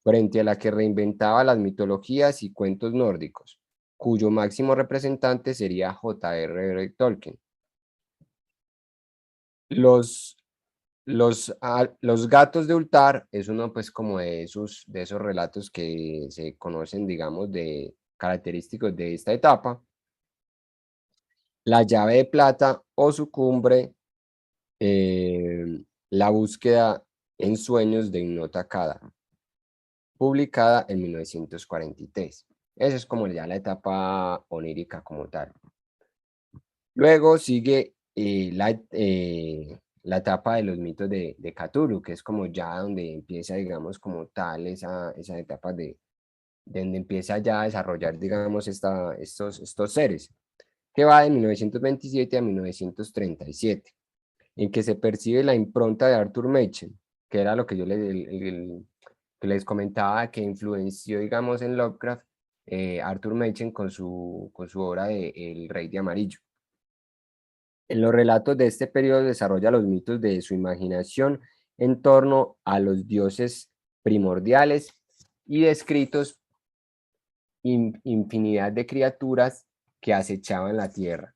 frente a la que reinventaba las mitologías y cuentos nórdicos, cuyo máximo representante sería J.R.R. Tolkien. Los gatos de Ultar es uno pues como de esos relatos que se conocen, digamos, de característicos de esta etapa. La llave de plata o su cumbre, la búsqueda en sueños de Ignota Kada, publicada en 1943. Esa es como ya la etapa onírica como tal. Luego sigue la etapa de los mitos de Cthulhu, que es como ya donde empieza, digamos, como tal esa etapa de donde empieza ya a desarrollar, digamos, estos seres, que va de 1927 a 1937, en que se percibe la impronta de Arthur Machen, que era lo que yo que les comentaba, que influenció, digamos, en Lovecraft, Arthur Machen con su obra de El Rey de Amarillo. En los relatos de este periodo desarrolla los mitos de su imaginación en torno a los dioses primordiales y descritos infinidad de criaturas que acechaban la tierra.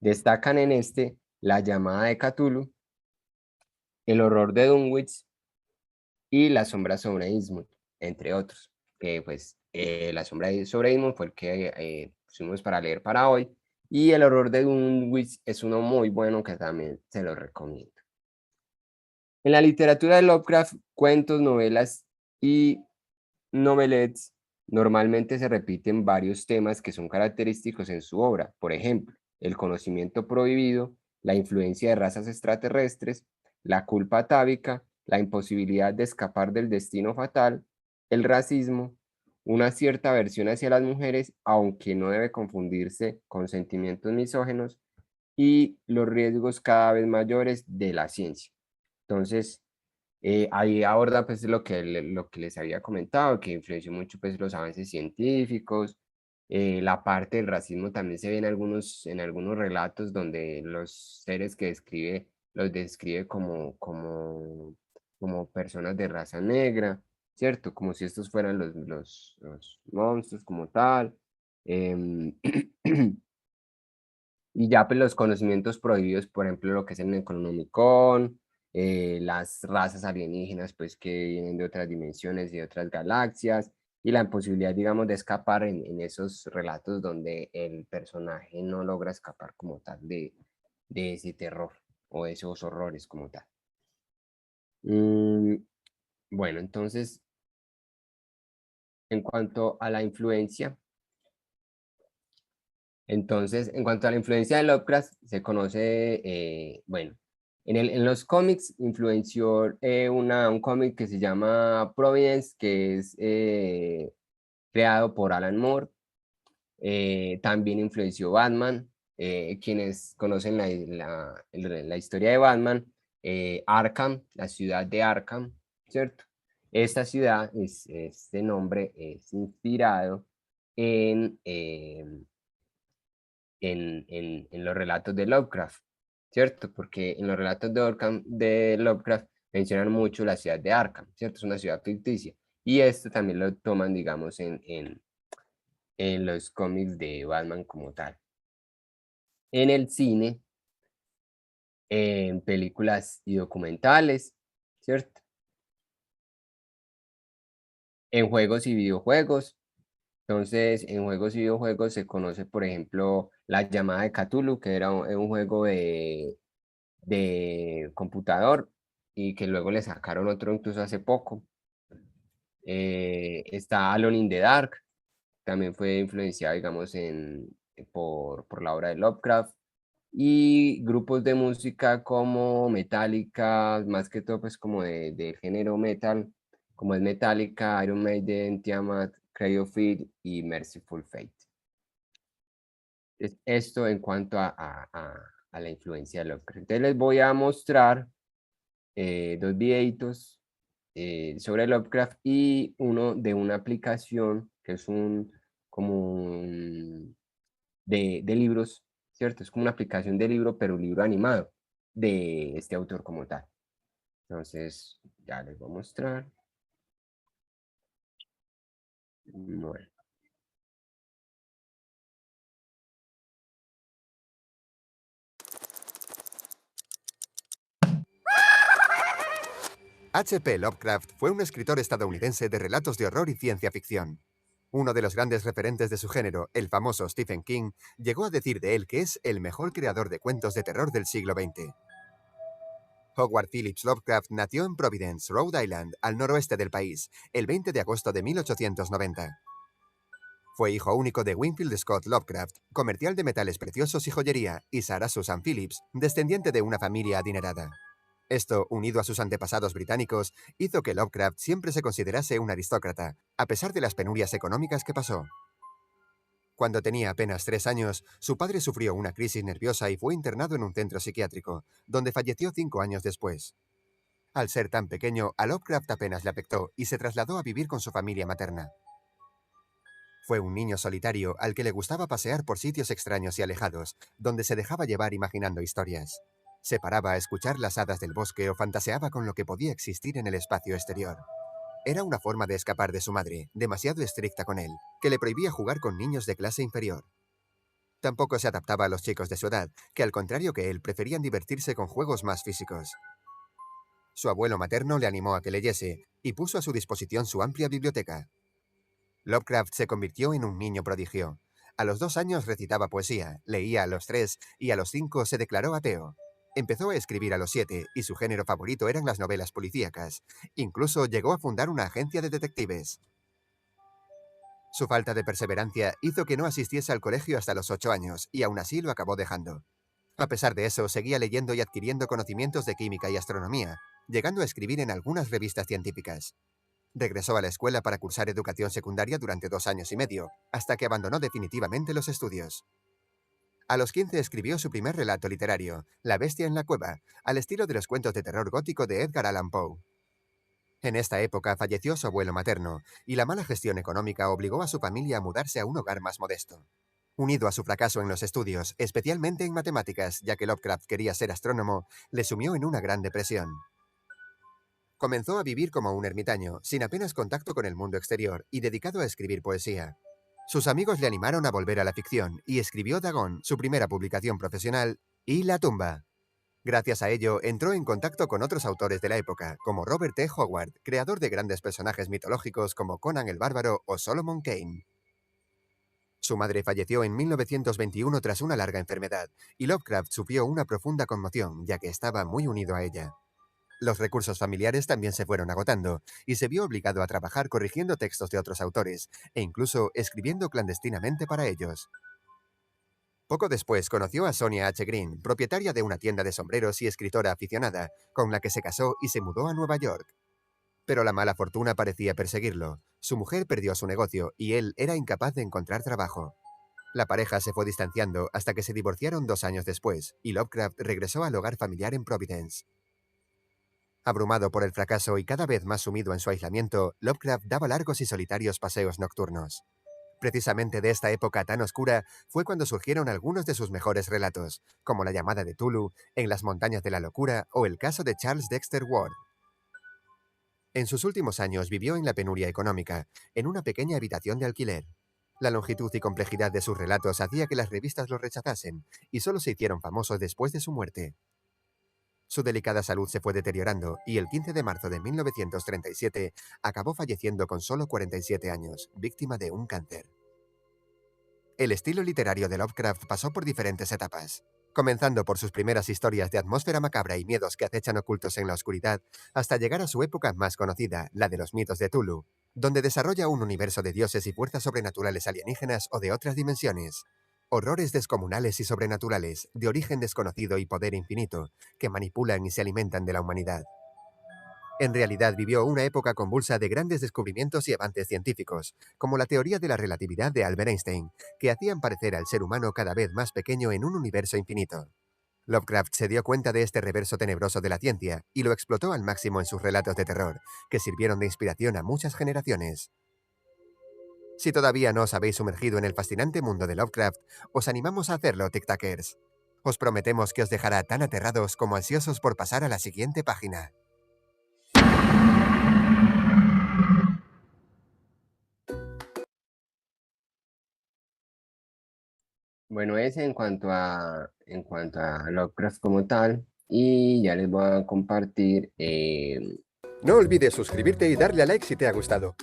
Destacan en este la llamada de Cthulhu, el horror de Dunwich y la sombra sobre Innsmouth, entre otros. Que pues la sombra sobre Innsmouth fue el que pusimos para leer para hoy. Y el horror de Dunwich es uno muy bueno que también se lo recomiendo. En la literatura de Lovecraft, cuentos, novelas y novelettes normalmente se repiten varios temas que son característicos en su obra. Por ejemplo, el conocimiento prohibido, la influencia de razas extraterrestres, la culpa atávica, la imposibilidad de escapar del destino fatal, el racismo, una cierta aversión hacia las mujeres, aunque no debe confundirse con sentimientos misógenos, y los riesgos cada vez mayores de la ciencia. Entonces, ahí aborda pues lo que les había comentado, que influenció mucho pues los avances científicos. La parte del racismo también se ve en algunos relatos donde los seres que describe los describe como personas de raza negra, ¿cierto? Como si estos fueran los monstruos como tal. em, Y ya pues los conocimientos prohibidos, por ejemplo, lo que es el Necronomicon, las razas alienígenas pues que vienen de otras dimensiones y de otras galaxias, y la imposibilidad, digamos, de escapar en esos relatos donde el personaje no logra escapar como tal de ese terror o esos horrores como tal. Bueno, entonces, en cuanto a la influencia, en cuanto a la influencia de Lovecraft, se conoce, bueno, en los cómics influenció un cómic que se llama Providence, que es creado por Alan Moore. También influenció Batman. Quienes conocen la historia de Batman, Arkham, la ciudad de Arkham, ¿cierto? Esta ciudad, este nombre es inspirado en, en los relatos de Lovecraft, ¿cierto? Porque en los relatos de Lovecraft mencionan mucho la ciudad de Arkham, ¿cierto? Es una ciudad ficticia. Y esto también lo toman, digamos, en los cómics de Batman como tal. En el cine, en películas y documentales, ¿cierto? En juegos y videojuegos. Entonces, en juegos y videojuegos se conoce, por ejemplo, La llamada de Cthulhu, que era un juego de computador y que luego le sacaron otro incluso hace poco. Está Alone in the Dark, también fue influenciado, digamos, por la obra de Lovecraft. Y grupos de música como Metallica, más que todo pues como del género metal, como es Metallica, Iron Maiden, Tiamat, Cradle of Filth y Merciful Fate. Esto en cuanto a la influencia de Lovecraft. Entonces les voy a mostrar dos videitos sobre Lovecraft y uno de una aplicación que es de libros, ¿cierto? Es como una aplicación de libro, pero un libro animado de este autor como tal. Entonces, ya les voy a mostrar. Bueno. H.P. Lovecraft fue un escritor estadounidense de relatos de horror y ciencia ficción. Uno de los grandes referentes de su género, el famoso Stephen King, llegó a decir de él que es el mejor creador de cuentos de terror del siglo XX. Howard Phillips Lovecraft nació en Providence, Rhode Island, al noroeste del país, el 20 de agosto de 1890. Fue hijo único de Winfield Scott Lovecraft, comercial de metales preciosos y joyería, y Sarah Susan Phillips, descendiente de una familia adinerada. Esto, unido a sus antepasados británicos, hizo que Lovecraft siempre se considerase un aristócrata, a pesar de las penurias económicas que pasó. Cuando tenía apenas 3 años, su padre sufrió una crisis nerviosa y fue internado en un centro psiquiátrico, donde falleció 5 años después. Al ser tan pequeño, a Lovecraft apenas le afectó y se trasladó a vivir con su familia materna. Fue un niño solitario al que le gustaba pasear por sitios extraños y alejados, donde se dejaba llevar imaginando historias. Se paraba a escuchar las hadas del bosque o fantaseaba con lo que podía existir en el espacio exterior. Era una forma de escapar de su madre, demasiado estricta con él, que le prohibía jugar con niños de clase inferior. Tampoco se adaptaba a los chicos de su edad, que al contrario que él preferían divertirse con juegos más físicos. Su abuelo materno le animó a que leyese y puso a su disposición su amplia biblioteca. Lovecraft se convirtió en un niño prodigio. A los 2 años recitaba poesía, leía a los 3 y a los 5 se declaró ateo. Empezó a escribir a los 7 y su género favorito eran las novelas policíacas. Incluso llegó a fundar una agencia de detectives. Su falta de perseverancia hizo que no asistiese al colegio hasta los 8 años y aún así lo acabó dejando. A pesar de eso, seguía leyendo y adquiriendo conocimientos de química y astronomía, llegando a escribir en algunas revistas científicas. Regresó a la escuela para cursar educación secundaria durante 2 años y medio, hasta que abandonó definitivamente los estudios. A los 15 escribió su primer relato literario, La bestia en la cueva, al estilo de los cuentos de terror gótico de Edgar Allan Poe. En esta época falleció su abuelo materno, y la mala gestión económica obligó a su familia a mudarse a un hogar más modesto. Unido a su fracaso en los estudios, especialmente en matemáticas, ya que Lovecraft quería ser astrónomo, le sumió en una gran depresión. Comenzó a vivir como un ermitaño, sin apenas contacto con el mundo exterior y dedicado a escribir poesía. Sus amigos le animaron a volver a la ficción y escribió Dagon, su primera publicación profesional, y La tumba. Gracias a ello, entró en contacto con otros autores de la época, como Robert T. Howard, creador de grandes personajes mitológicos como Conan el Bárbaro o Solomon Kane. Su madre falleció en 1921 tras una larga enfermedad, y Lovecraft sufrió una profunda conmoción, ya que estaba muy unido a ella. Los recursos familiares también se fueron agotando, y se vio obligado a trabajar corrigiendo textos de otros autores, e incluso escribiendo clandestinamente para ellos. Poco después conoció a Sonia H. Green, propietaria de una tienda de sombreros y escritora aficionada, con la que se casó y se mudó a Nueva York. Pero la mala fortuna parecía perseguirlo. Su mujer perdió su negocio y él era incapaz de encontrar trabajo. La pareja se fue distanciando hasta que se divorciaron 2 años después, y Lovecraft regresó al hogar familiar en Providence. Abrumado por el fracaso y cada vez más sumido en su aislamiento, Lovecraft daba largos y solitarios paseos nocturnos. Precisamente de esta época tan oscura fue cuando surgieron algunos de sus mejores relatos, como La llamada de Tulu, En las montañas de la locura o el caso de Charles Dexter Ward. En sus últimos años vivió en la penuria económica, en una pequeña habitación de alquiler. La longitud y complejidad de sus relatos hacía que las revistas los rechazasen, y solo se hicieron famosos después de su muerte. Su delicada salud se fue deteriorando y el 15 de marzo de 1937 acabó falleciendo con solo 47 años, víctima de un cáncer. El estilo literario de Lovecraft pasó por diferentes etapas, comenzando por sus primeras historias de atmósfera macabra y miedos que acechan ocultos en la oscuridad, hasta llegar a su época más conocida, la de los mitos de Tulu, donde desarrolla un universo de dioses y fuerzas sobrenaturales alienígenas o de otras dimensiones. Horrores descomunales y sobrenaturales, de origen desconocido y poder infinito, que manipulan y se alimentan de la humanidad. En realidad vivió una época convulsa de grandes descubrimientos y avances científicos, como la teoría de la relatividad de Albert Einstein, que hacían parecer al ser humano cada vez más pequeño en un universo infinito. Lovecraft se dio cuenta de este reverso tenebroso de la ciencia y lo explotó al máximo en sus relatos de terror, que sirvieron de inspiración a muchas generaciones. Si todavía no os habéis sumergido en el fascinante mundo de Lovecraft, os animamos a hacerlo, tic-tackers. Os prometemos que os dejará tan aterrados como ansiosos por pasar a la siguiente página. Bueno, ese en cuanto a Lovecraft como tal, y ya les voy a compartir No olvides suscribirte y darle a like si te ha gustado.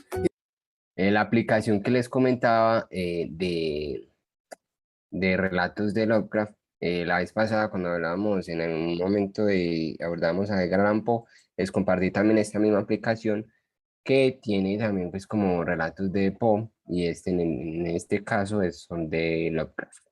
la aplicación que les comentaba de relatos de Lovecraft. La vez pasada, cuando hablábamos en un momento de abordamos a Edgar Allan Poe, les compartí también esta misma aplicación que tiene también pues como relatos de Poe, y en este caso son de Lovecraft.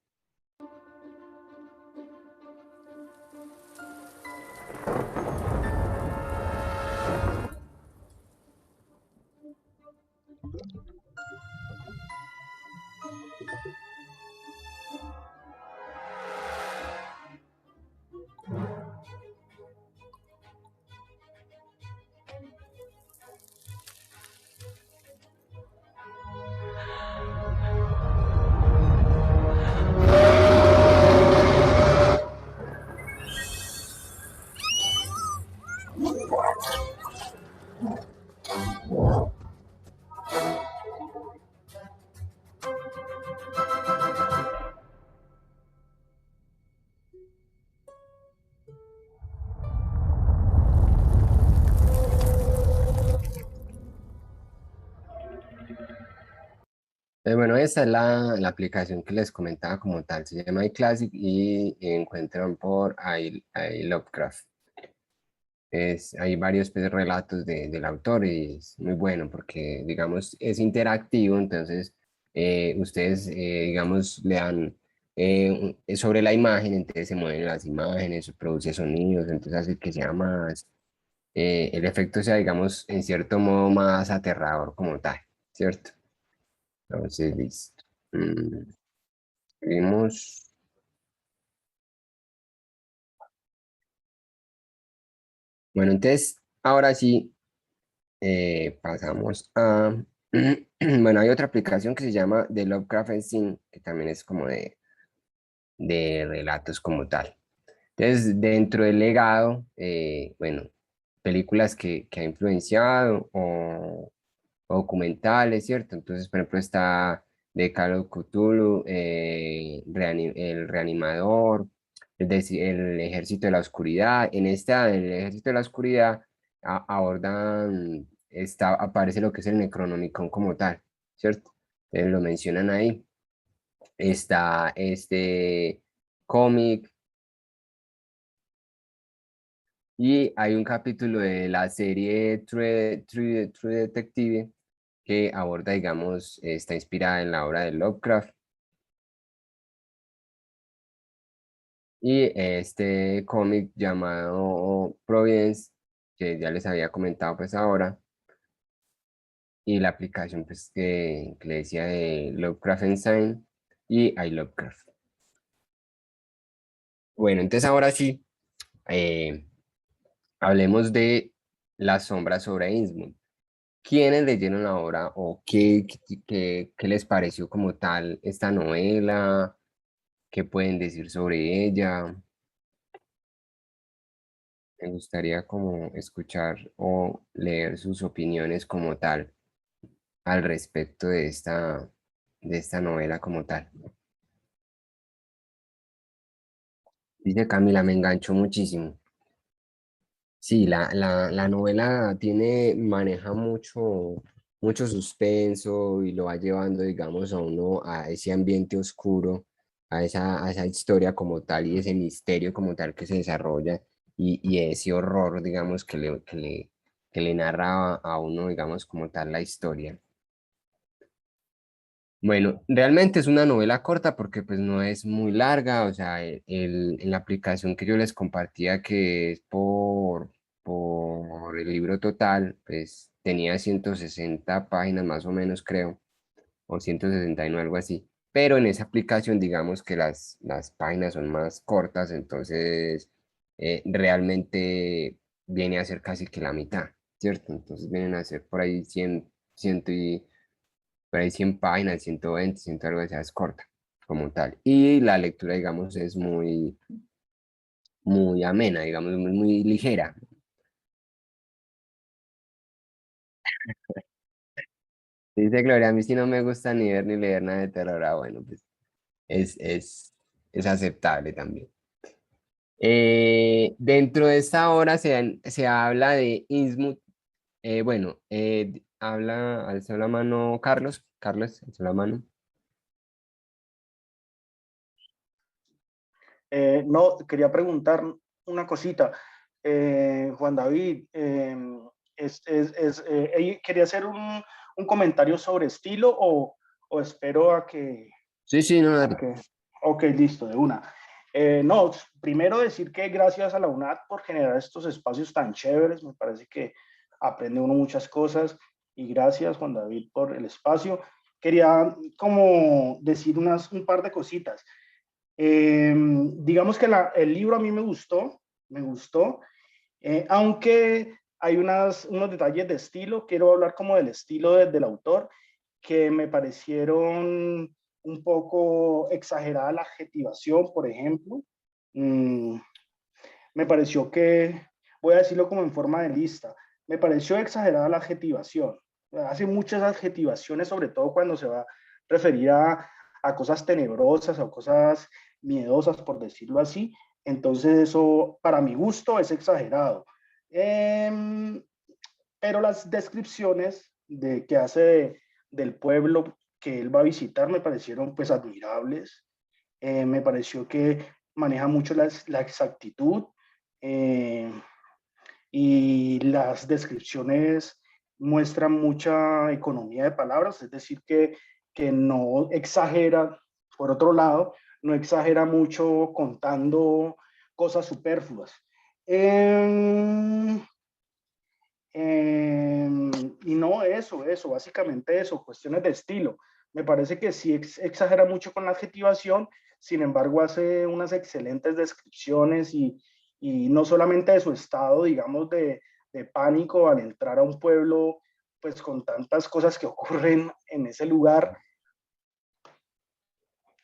Bueno, esta es la aplicación que les comentaba como tal, se llama iClassic y encuentran por iLovecraft. Hay varios pues, relatos del autor y es muy bueno porque, digamos, es interactivo, entonces ustedes, digamos, le dan sobre la imagen, entonces se mueven las imágenes, produce sonidos, entonces hace que sea más, el efecto sea, digamos, en cierto modo más aterrador como tal, ¿cierto? Entonces, listo. Seguimos. Bueno, entonces, ahora sí, pasamos a... Bueno, hay otra aplicación que se llama The Lovecraft Scene, que también es como de relatos como tal. Entonces, dentro del legado, bueno, películas que ha influenciado o documentales, ¿cierto? Entonces, por ejemplo, está de Call of Cthulhu, El Reanimador, es decir, el ejército de la oscuridad. En el ejército de la oscuridad, abordan, aparece lo que es el Necronomicon como tal, ¿cierto? Lo mencionan ahí. Está este cómic y hay un capítulo de la serie True Detective que aborda, digamos, está inspirada en la obra de Lovecraft. Y este cómic llamado Providence, que ya les había comentado pues ahora, y la aplicación pues que le decía de Lovecraft Ensign y iLovecraft. Bueno, entonces ahora sí, hablemos de Las sombras sobre Innsmouth. ¿Quiénes leyeron la obra o qué les pareció como tal esta novela? ¿Qué pueden decir sobre ella? Me gustaría como escuchar o leer sus opiniones como tal al respecto de esta novela como tal. Dice Camila, me enganchó muchísimo. Sí, la novela maneja mucho suspenso y lo va llevando, digamos, a uno a ese ambiente oscuro, a esa historia como tal y ese misterio como tal que se desarrolla y ese horror, digamos, que le narra a uno, digamos, como tal la historia. Bueno, realmente es una novela corta porque pues no es muy larga, o sea, en la aplicación que yo les compartía que es por el libro total, pues tenía 160 páginas más o menos creo, o 169, algo así, pero en esa aplicación digamos que las páginas son más cortas, entonces realmente viene a ser casi que la mitad, ¿cierto? Entonces vienen a ser por ahí 100 y por ahí 100 páginas, 120, 100 algo, o sea, es corta como tal. Y la lectura, digamos, es muy amena, digamos, muy ligera. Dice Gloria, a mí sí no me gusta ni ver ni leer nada de terror. Ah, bueno, pues es, es, es aceptable también. Dentro de esta obra se habla de Innsmouth. Bueno, alzó la mano Carlos, alzó la mano. No, quería preguntar una cosita. Juan David, quería hacer un comentario sobre estilo o espero Sí, sí, no, a dale. que... Ok, listo, de una. No, primero decir que gracias a la UNAD por generar estos espacios tan chéveres, me parece que aprende uno muchas cosas y gracias Juan David por el espacio. Quería como decir un par de cositas. Digamos que el libro a mí me gustó, aunque hay unos detalles de estilo, quiero hablar como del estilo del autor, que me parecieron un poco exagerada la adjetivación, por ejemplo. Mm, Me pareció que, voy a decirlo como en forma de lista, me pareció exagerada la adjetivación. Hace muchas adjetivaciones, sobre todo cuando se va a referir a cosas tenebrosas o cosas miedosas, por decirlo así. Entonces eso, para mi gusto, es exagerado. Eh, pero las descripciones que hace del pueblo que él va a visitar me parecieron pues admirables. Me pareció que maneja mucho la exactitud, eh, y las descripciones muestran mucha economía de palabras, es decir, que no exagera, por otro lado, no exagera mucho contando cosas superfluas. Eh, y no básicamente eso, cuestiones de estilo. Me parece que sí exagera mucho con la adjetivación, sin embargo hace unas excelentes descripciones y no solamente de su estado, digamos, de pánico al entrar a un pueblo, pues con tantas cosas que ocurren en ese lugar,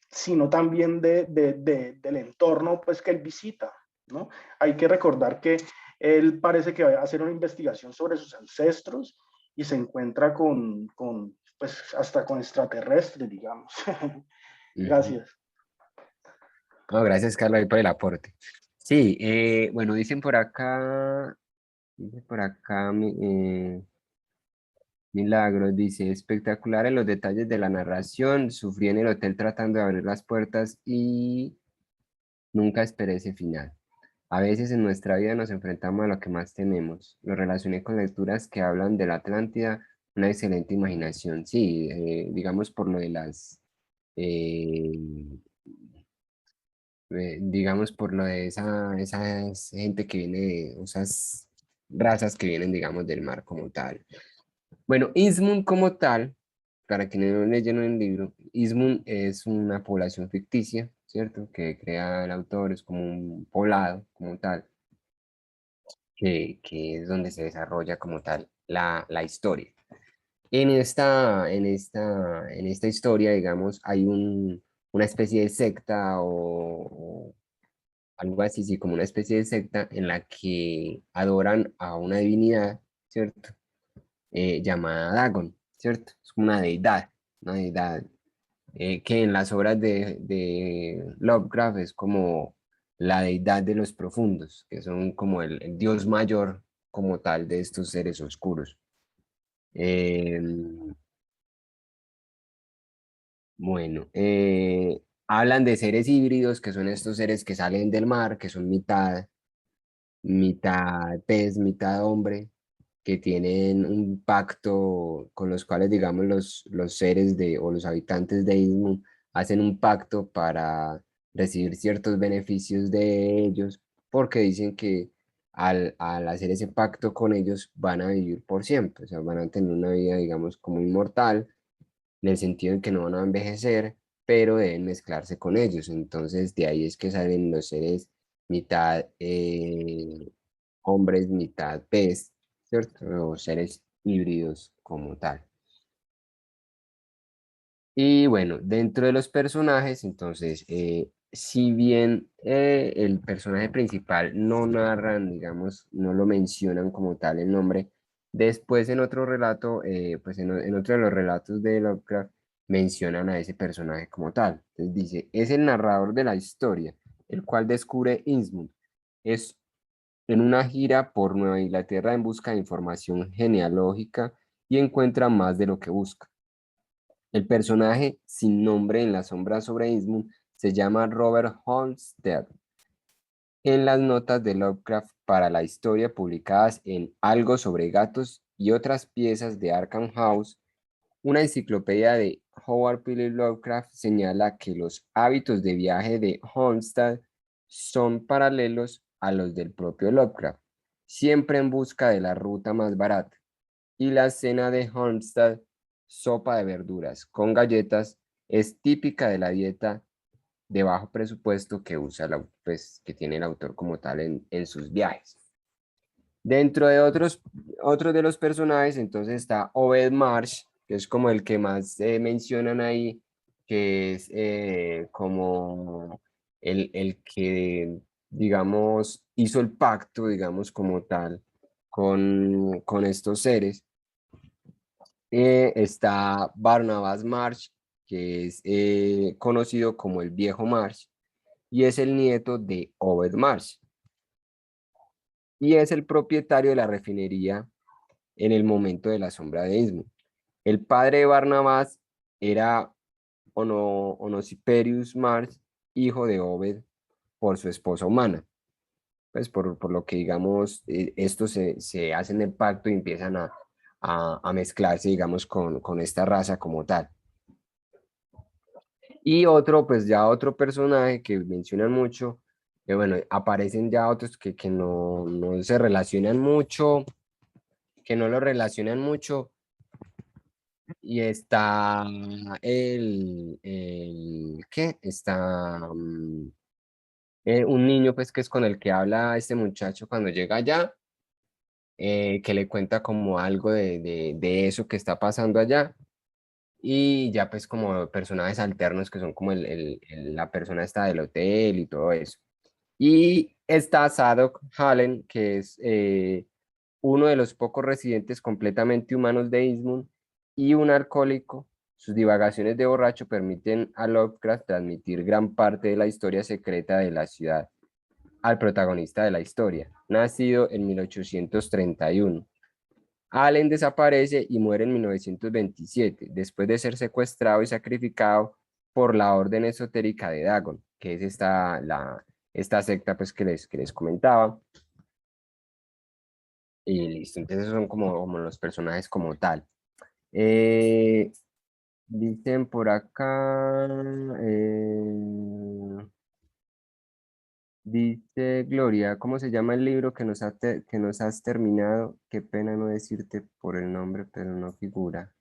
sino también del entorno pues, que él visita, ¿no? Hay que recordar que él parece que va a hacer una investigación sobre sus ancestros y se encuentra pues hasta con extraterrestres, digamos. Ujú. Gracias. No, gracias, Carlos, ahí por el aporte. Sí, bueno, dice por acá, Milagros, dice, espectacular en los detalles de la narración, sufrí en el hotel tratando de abrir las puertas y nunca esperé ese final. A veces en nuestra vida nos enfrentamos a lo que más tememos. Lo relacioné con lecturas que hablan de la Atlántida, una excelente imaginación. Sí, digamos por lo de eh, digamos por lo de esa gente que viene de esas razas que vienen, digamos, del mar como tal. Bueno, Ismund como tal, para quienes no leyeron el libro, Ismund es una población ficticia, ¿cierto? Que crea el autor, es como un poblado como tal, que es donde se desarrolla como tal la historia. En esta historia, digamos, hay una especie de secta o algo así, sí, como una especie de secta en la que adoran a una divinidad, ¿cierto? Llamada Dagon, ¿cierto? Es como una deidad que en las obras de Lovecraft es como la deidad de los profundos, que son como el dios mayor como tal de estos seres oscuros. Em, bueno, hablan de seres híbridos, que son estos seres que salen del mar, que son mitad pez, mitad hombre, que tienen un pacto con los cuales, digamos, los seres o los habitantes de Ismu hacen un pacto para recibir ciertos beneficios de ellos, porque dicen que al hacer ese pacto con ellos van a vivir por siempre, o sea, van a tener una vida, digamos, como inmortal, en el sentido de que no van a envejecer, pero deben mezclarse con ellos. Entonces, de ahí es que salen los seres mitad hombres, mitad pez, ¿cierto? O seres híbridos como tal. Y bueno, dentro de los personajes, entonces, si bien el personaje principal no narran, digamos, no lo mencionan como tal el nombre, después en otro relato, pues en otro de los relatos de Lovecraft, mencionan a ese personaje como tal. Entonces dice, es el narrador de la historia, el cual descubre Innsmouth. Es en una gira por Nueva Inglaterra en busca de información genealógica y encuentra más de lo que busca. El personaje sin nombre en la sombra sobre Innsmouth se llama Robert Holmstead. En las notas de Lovecraft para la historia publicadas en Algo sobre gatos y otras piezas de Arkham House, una enciclopedia de Howard Phillips Lovecraft señala que los hábitos de viaje de Holmstead son paralelos a los del propio Lovecraft, siempre en busca de la ruta más barata. Y la cena de Holmstead, sopa de verduras con galletas, es típica de la dieta de bajo presupuesto que usa pues, que tiene el autor como tal en sus viajes. Dentro de otros de los personajes, entonces está Obed Marsh, que es como el que más mencionan ahí, que es como el que, digamos, hizo el pacto, digamos, como tal, con estos seres. Está Barnabas Marsh, que es conocido como el viejo Marsh, y es el nieto de Obed Marsh, y es el propietario de la refinería en el momento de la sombra de Innsmouth. El padre de Barnabas era Onosiperius Marsh, hijo de Obed por su esposa humana. Pues por lo que, digamos, estos se hacen el pacto y empiezan a mezclarse, digamos, con esta raza como tal. Y otro, pues ya otro personaje que mencionan mucho, que bueno, aparecen ya otros que no se relacionan mucho, que no lo relacionan mucho, y está ¿qué? Está un niño pues que es con el que habla este muchacho cuando llega allá, que le cuenta como algo de eso que está pasando allá, y ya pues como personajes alternos que son como la persona esta del hotel y todo eso. Y está Zadok Hallen, que es uno de los pocos residentes completamente humanos de Innsmouth y un alcohólico Sus divagaciones de borracho permiten a Lovecraft transmitir gran parte de la historia secreta de la ciudad al protagonista de la historia, nacido en 1831. Allen desaparece y muere en 1927, después de ser secuestrado y sacrificado por la orden esotérica de Dagon, que es esta secta pues, que les comentaba. Y listo, entonces son como los personajes como tal. Dicen por acá, dice Gloria, ¿cómo se llama el libro que que nos has terminado? Qué pena no decirte por el nombre, pero no figura.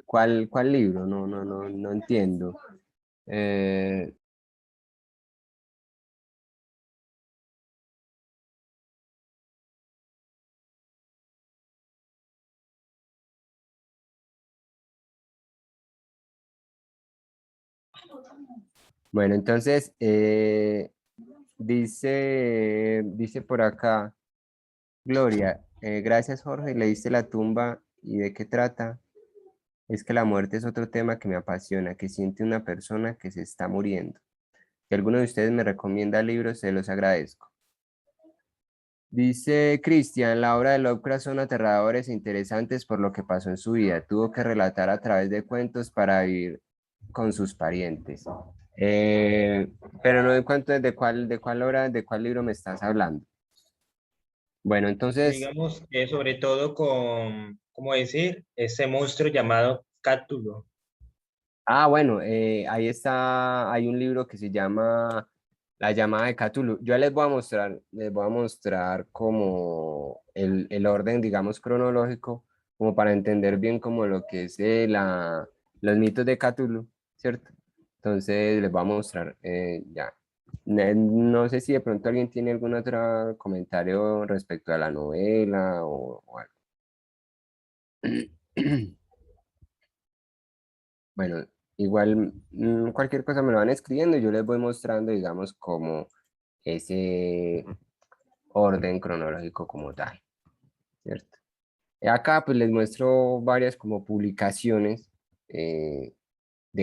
¿Cuál libro? No entiendo. Eh, bueno, entonces, dice por acá, Gloria, gracias Jorge, leíste La tumba y de qué trata. Es que la muerte es otro tema que me apasiona, que siente una persona que se está muriendo. Si alguno de ustedes me recomienda libros, se los agradezco. Dice Cristian, la obra de Lovecraft son aterradores e interesantes por lo que pasó en su vida. Tuvo que relatar a través de cuentos para vivir con sus parientes. Eh, pero no en cuanto de cuál obra, de cuál libro me estás hablando. Bueno, entonces, Digamos que sobre todo con, ¿cómo decir? Ese monstruo llamado Cátulo. bueno, ahí está, hay un libro que se llama La llamada de Cthulhu. Yo les voy a mostrar como el orden, digamos, cronológico, como para entender bien como lo que es los mitos de Cthulhu, ¿cierto? Entonces les voy a mostrar ya. No sé si de pronto alguien tiene algún otro comentario respecto a la novela o algo. Bueno, igual cualquier cosa me lo van escribiendo y yo les voy mostrando, digamos, como ese orden cronológico como tal, ¿cierto? Acá pues les muestro varias como publicaciones de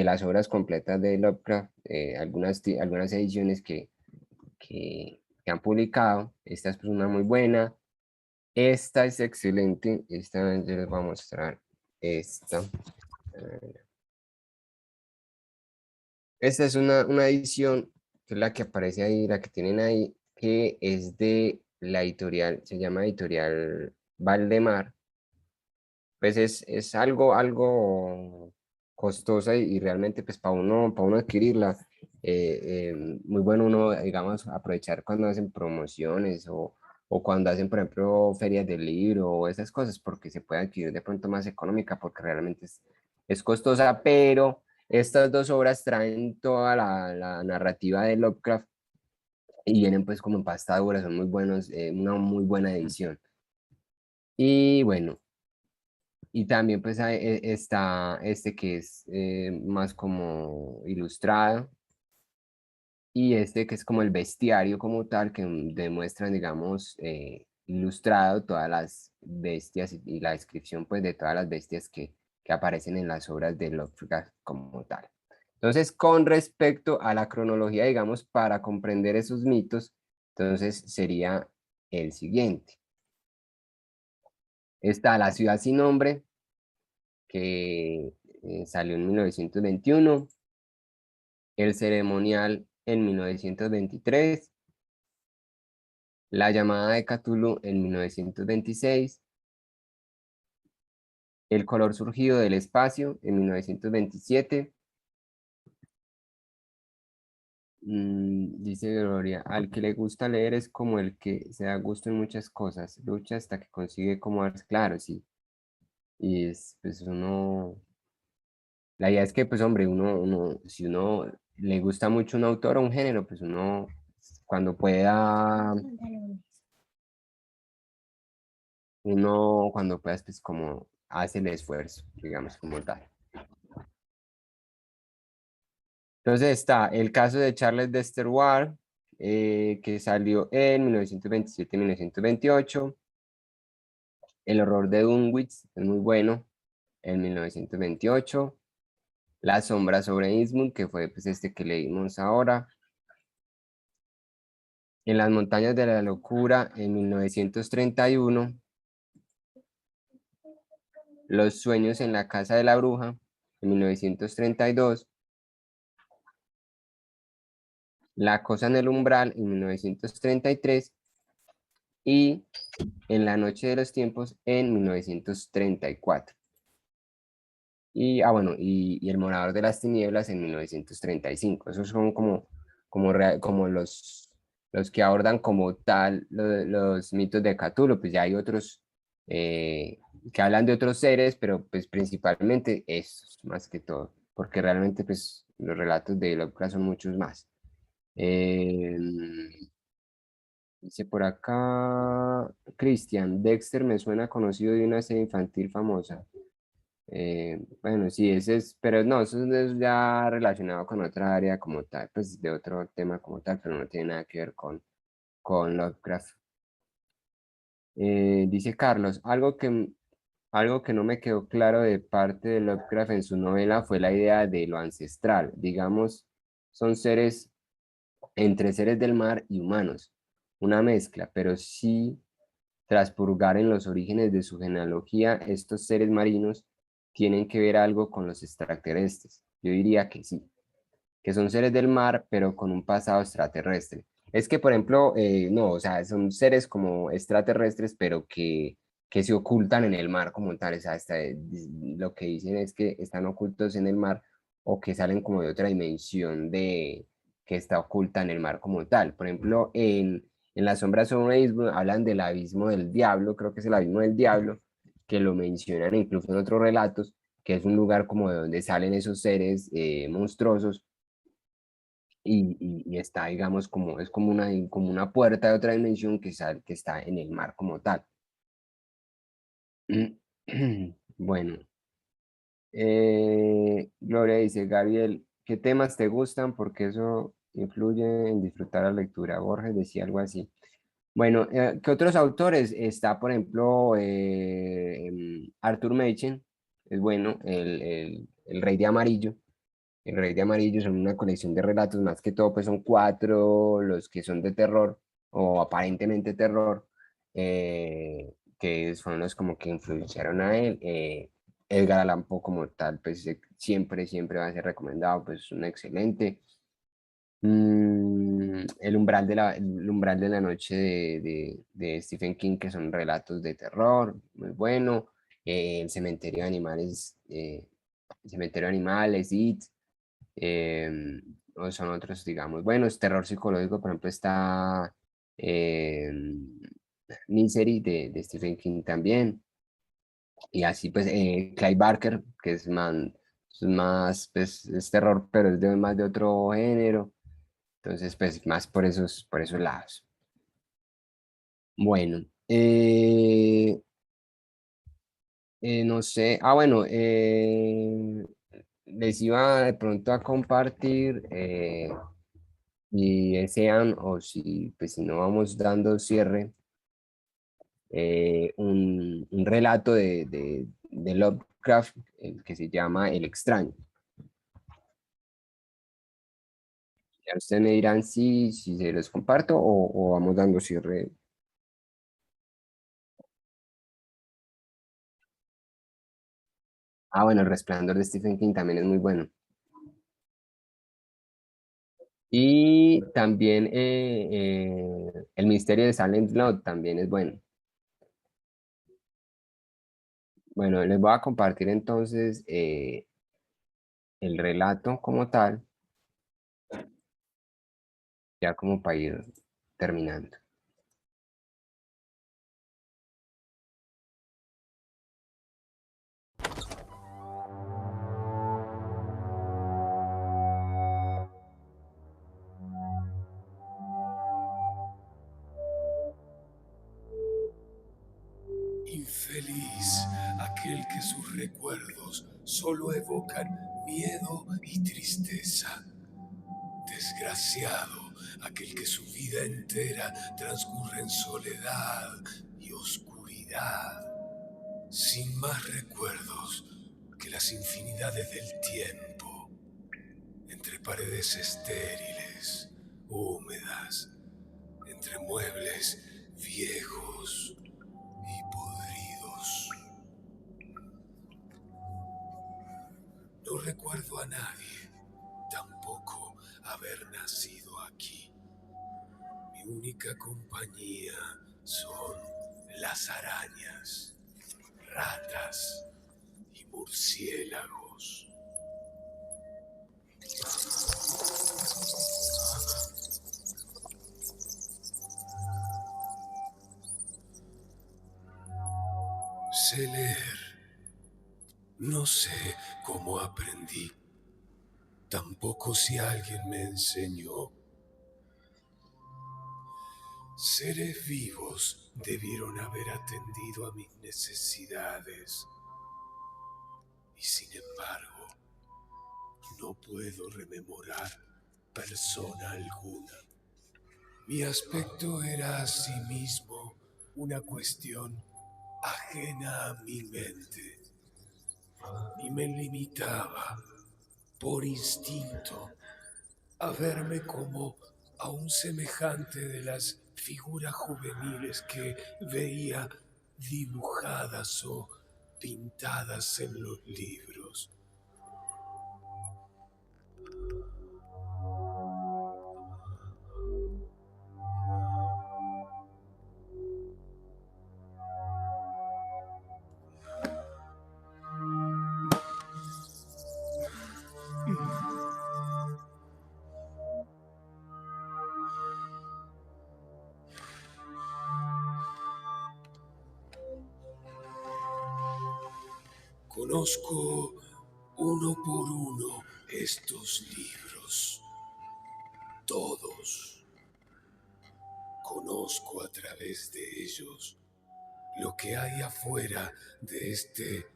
las obras completas de Lovecraft, algunas ediciones que han publicado. Esta es pues, una muy buena. Esta es excelente. Esta yo les voy a mostrar esta. Esta es una edición, que es la que aparece ahí, la que tienen ahí, que es de la editorial, se llama Editorial Valdemar. Pues es algo costosa y realmente pues para uno adquirirla, muy bueno uno, digamos, aprovechar cuando hacen promociones o cuando hacen, por ejemplo, ferias del libro o esas cosas, porque se puede adquirir de pronto más económica, porque realmente es costosa, pero estas dos obras traen toda la narrativa de Lovecraft y vienen pues como en pasta dura, son muy buenos, una muy buena edición. Y bueno, y también pues está este que es más como ilustrado y este que es como el bestiario como tal que demuestran digamos ilustrado todas las bestias y la descripción pues de todas las bestias que aparecen en las obras de Lovecraft como tal. Entonces con respecto a la cronología digamos para comprender esos mitos, entonces sería el siguiente. Está La ciudad sin nombre, que salió en 1921, El ceremonial en 1923, La llamada de Cthulhu en 1926, El color surgido del espacio en 1927. Dice Gloria, al que le gusta leer es como el que se da gusto en muchas cosas, lucha hasta que consigue como darse claro, sí. Y es, pues la idea es que, pues hombre, si uno le gusta mucho un autor o un género, pues uno cuando pueda, cuando puedas, pues como hace el esfuerzo, digamos, como tal. Entonces está el caso de Charles Dexter Ward, que salió en 1927-1928. El horror de Dunwich, es muy bueno. en 1928. La sombra sobre Innsmouth, que fue pues este que leímos ahora. En las montañas de la locura, en 1931. Los sueños en la casa de la bruja, en 1932. La cosa en el umbral, en 1933. Y En la noche de los tiempos, en 1934. Bueno, y El morador de las tinieblas en 1935. Esos son como los que abordan como tal los mitos de Cthulhu. Pues ya hay otros que hablan de otros seres, pero pues principalmente esos, más que todo, porque realmente pues los relatos de Lovecraft son muchos más. Dice por acá, Christian, Dexter me suena conocido de una serie infantil famosa. Bueno, sí, ese es, pero no, eso es ya relacionado con otra área como tal, pues de otro tema como tal, pero no tiene nada que ver con Lovecraft. Dice Carlos, algo que no me quedó claro de parte de Lovecraft en su novela fue la idea de lo ancestral. Digamos, son seres entre seres del mar y humanos, una mezcla, pero sí, tras purgar en los orígenes de su genealogía, estos seres marinos tienen que ver algo con los extraterrestres. Yo diría que sí, que son seres del mar, pero con un pasado extraterrestre. Es que, por ejemplo, no, o sea, son seres como extraterrestres, pero que se ocultan en el mar como tal. O sea, lo que dicen es que están ocultos en el mar o que salen como de otra dimensión que está oculta en el mar como tal. Por ejemplo, en La sombra sobre un abismo hablan del abismo del diablo, creo que es el abismo del diablo, que lo mencionan incluso en otros relatos, que es un lugar como de donde salen esos seres monstruosos y está, digamos, es como una puerta de otra dimensión que está en el mar como tal. Bueno, Gloria dice, Gabriel, ¿qué temas te gustan? Porque eso influye en disfrutar la lectura. Borges decía algo así. Bueno, ¿qué otros autores? Está, por ejemplo, Arthur Machen, es bueno, el Rey de Amarillo. El Rey de Amarillo son una colección de relatos, más que todo, pues son 4 los que son de terror o aparentemente terror, que son los como que influenciaron a él. Edgar Allan Poe como tal, pues siempre va a ser recomendado, pues es un excelente. El umbral de la noche de Stephen King, que son relatos de terror, muy bueno. El cementerio de animales, It, o son otros, digamos, bueno, es terror psicológico, por ejemplo, está Misery de Stephen King también, y así pues Clive Barker, que es más, pues es terror, pero es más de otro género, entonces pues más por esos lados. Bueno, no sé, bueno, les iba de pronto a compartir y desean, o si no vamos dando cierre, un relato de Lovecraft, el que se llama El extraño. Ya ustedes me dirán si se los comparto o vamos dando cierre. Bueno, El resplandor de Stephen King también es muy bueno. Y también El misterio de Silent Blood también es bueno. Bueno, les voy a compartir entonces el relato como tal, ya como para ir terminando. Infeliz aquel que sus recuerdos solo evocan miedo y tristeza. Desgraciado aquel que su vida entera transcurre en soledad y oscuridad. Sin más recuerdos, que las infinidades del tiempo, entre paredes estériles, húmedas, entre muebles viejos y podridos. No recuerdo a nadie, tampoco haber nacido aquí. Mi única compañía son las arañas, ratas y murciélagos. Sé leer. No sé cómo aprendí. Tampoco si alguien me enseñó. Seres vivos debieron haber atendido a mis necesidades. Y sin embargo, no puedo rememorar persona alguna. Mi aspecto era asimismo una cuestión ajena a mi mente. Y me limitaba, por instinto, a verme como a un semejante de las figuras juveniles que veía dibujadas o pintadas en los libros. Conozco uno por uno estos libros. Todos. Conozco a través de ellos lo que hay afuera de este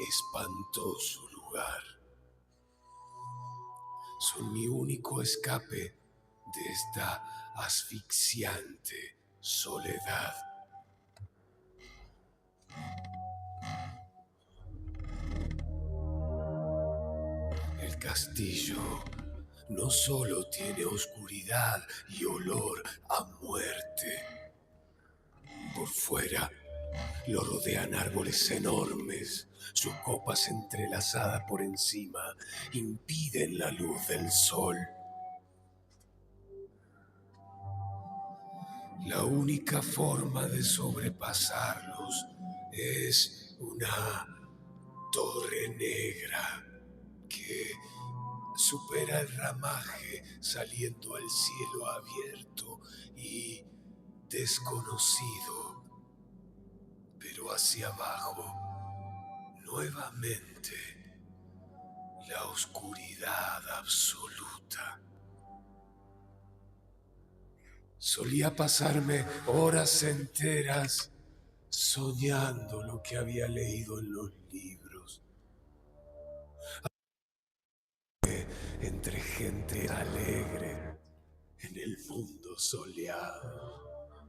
espantoso lugar. Son mi único escape de esta asfixiante soledad. El castillo no solo tiene oscuridad y olor a muerte. Por fuera lo rodean árboles enormes. Sus copas entrelazadas por encima impiden la luz del sol. La única forma de sobrepasarlos es una torre negra que supera el ramaje saliendo al cielo abierto y desconocido. Pero hacia abajo, nuevamente, la oscuridad absoluta. Solía pasarme horas enteras soñando lo que había leído en los libros. Entre gente alegre en el mundo soleado.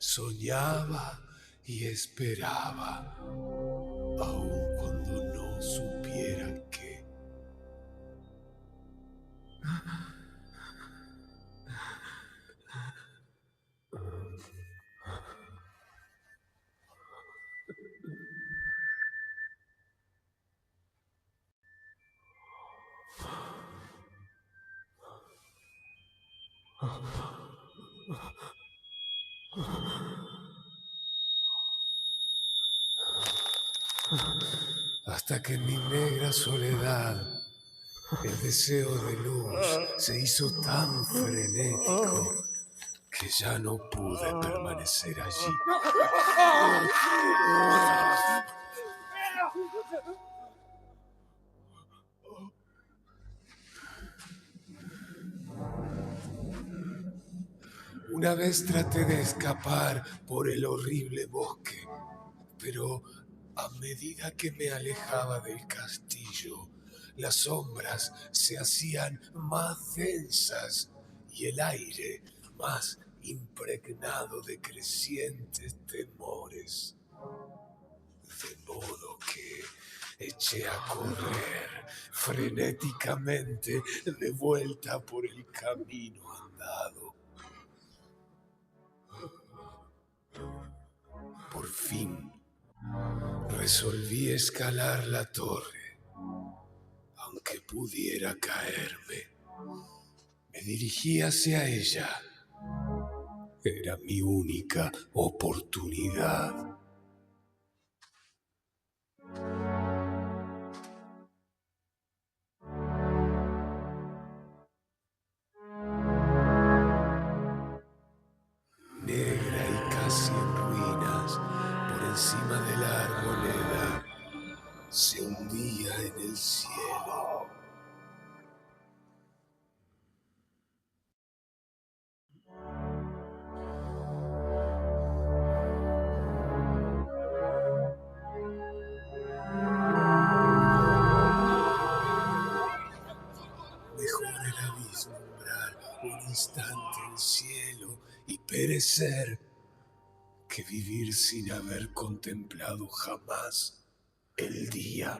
Soñaba y esperaba, aun cuando no supiera qué. Hasta que en mi negra soledad el deseo de luz se hizo tan frenético que ya no pude permanecer allí. Una vez traté de escapar por el horrible bosque, pero a medida que me alejaba del castillo, las sombras se hacían más densas y el aire más impregnado de crecientes temores. De modo que eché a correr frenéticamente de vuelta por el camino andado. Por fin resolví escalar la torre, aunque pudiera caerme. Me dirigí hacia ella. Era mi única oportunidad. Negra y casi en ruinas, por encima de la arboleda, se hundía en el cielo. Mejor era vislumbrar un instante el cielo y perecer que vivir sin haber contemplado jamás el día.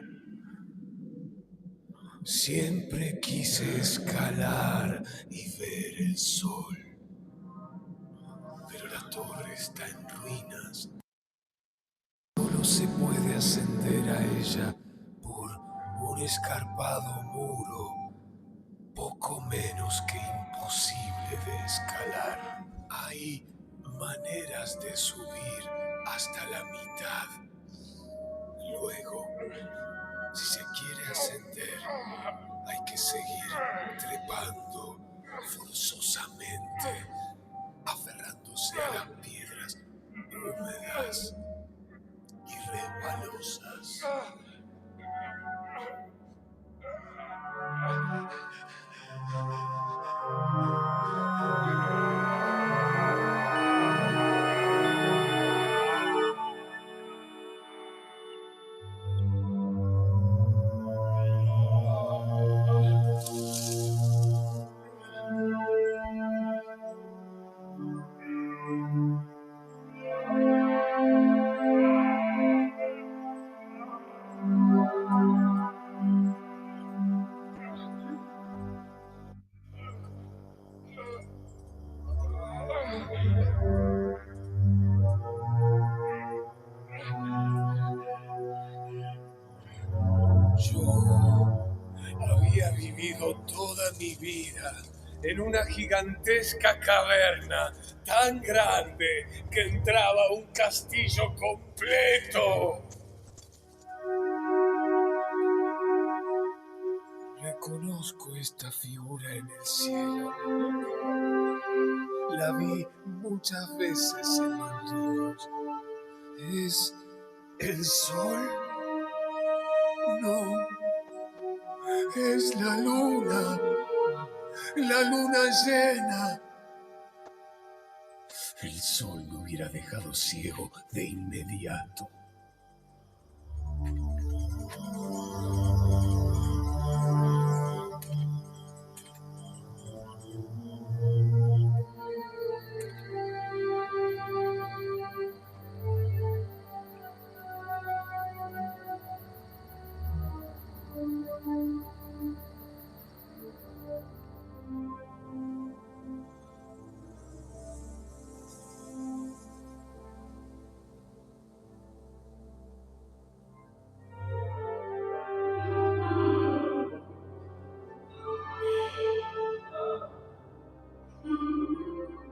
Siempre quise escalar y ver el sol, pero la torre está en ruinas. Solo se puede ascender a ella por un escarpado muro, poco menos que imposible de escalar. Hay maneras de subir hasta la mitad. Luego, si se quiere ascender, hay que seguir trepando forzosamente, aferrándose a las piedras húmedas y resbalosas. Yo había vivido toda mi vida en una gigantesca caverna tan grande que entraba un castillo completo. Reconozco esta figura en el cielo. La vi muchas veces en los ríos. ¿Es el sol? No. Es la luna llena. El sol me hubiera dejado ciego de inmediato.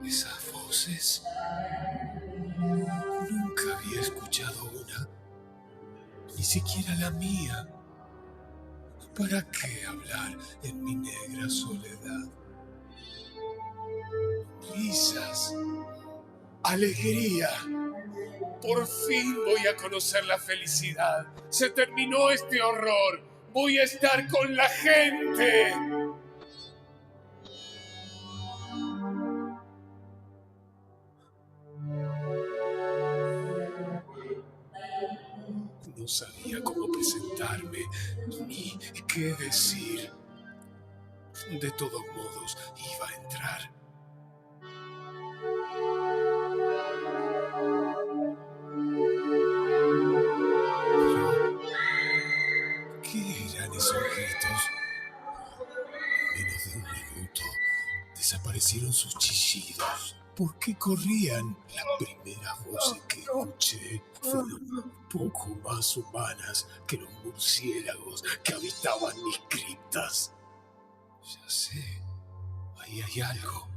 Esas voces. Nunca había escuchado una. Ni siquiera la mía. ¿Para qué hablar en mi negra soledad? Risas. Alegría. Por fin voy a conocer la felicidad. Se terminó este horror. Voy a estar con la gente. No sabía cómo presentarme ni qué decir. De todos modos, iba a entrar. un minuto desaparecieron sus chillidos. ¿Por qué corrían? Las primeras voces que escuché fueron un poco más humanas que los murciélagos que habitaban mis criptas. Ya sé, ahí hay algo.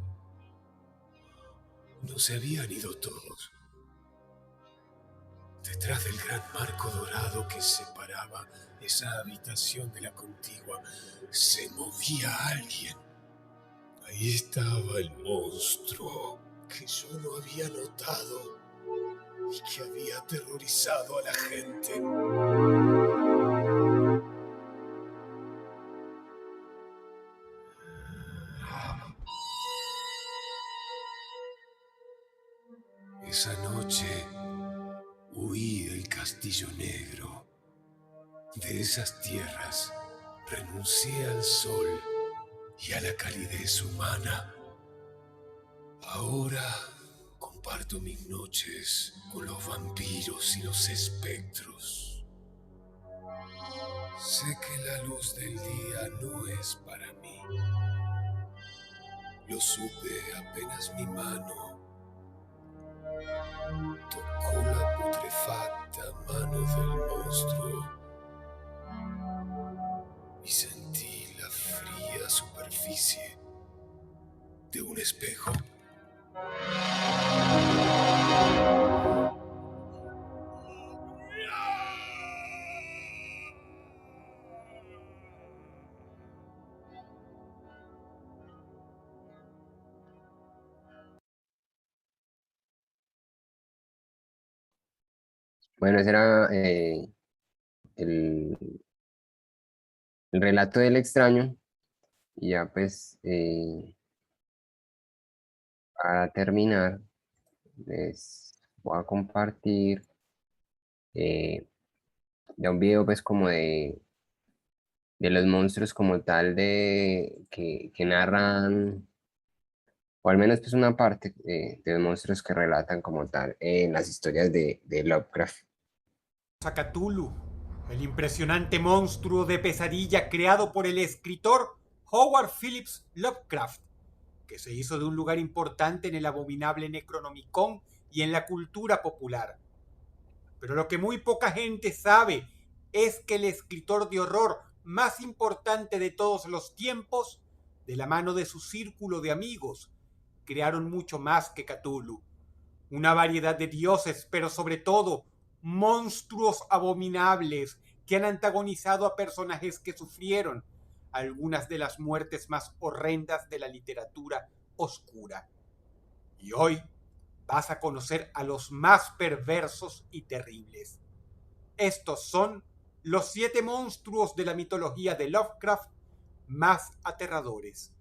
No se habían ido todos. Detrás del gran marco dorado que separaba esa habitación de la contigua, se movía alguien. Ahí estaba el monstruo que yo no había notado y que había aterrorizado a la gente. Esa noche huí del Castillo Negro. De esas tierras renuncié al sol y a la calidez humana. Ahora comparto mis noches con los vampiros y los espectros. Sé que la luz del día no es para mí. Lo supe apenas mi mano tocó la putrefacta mano del monstruo y sentí la fría superficie de un espejo. Bueno, ese era el relato del extraño. Y ya pues, para terminar, les voy a compartir ya un video pues como de los monstruos como tal que narran, o al menos pues una parte de los monstruos que relatan como tal en las historias de Lovecraft. Cthulhu, el impresionante monstruo de pesadilla creado por el escritor Howard Phillips Lovecraft, que se hizo de un lugar importante en el abominable Necronomicon y en la cultura popular. Pero lo que muy poca gente sabe es que el escritor de horror más importante de todos los tiempos, de la mano de su círculo de amigos, crearon mucho más que Cthulhu. Una variedad de dioses, pero sobre todo monstruos abominables que han antagonizado a personajes que sufrieron algunas de las muertes más horrendas de la literatura oscura. Y hoy vas a conocer a los más perversos y terribles. Estos son los 7 monstruos de la mitología de Lovecraft más aterradores.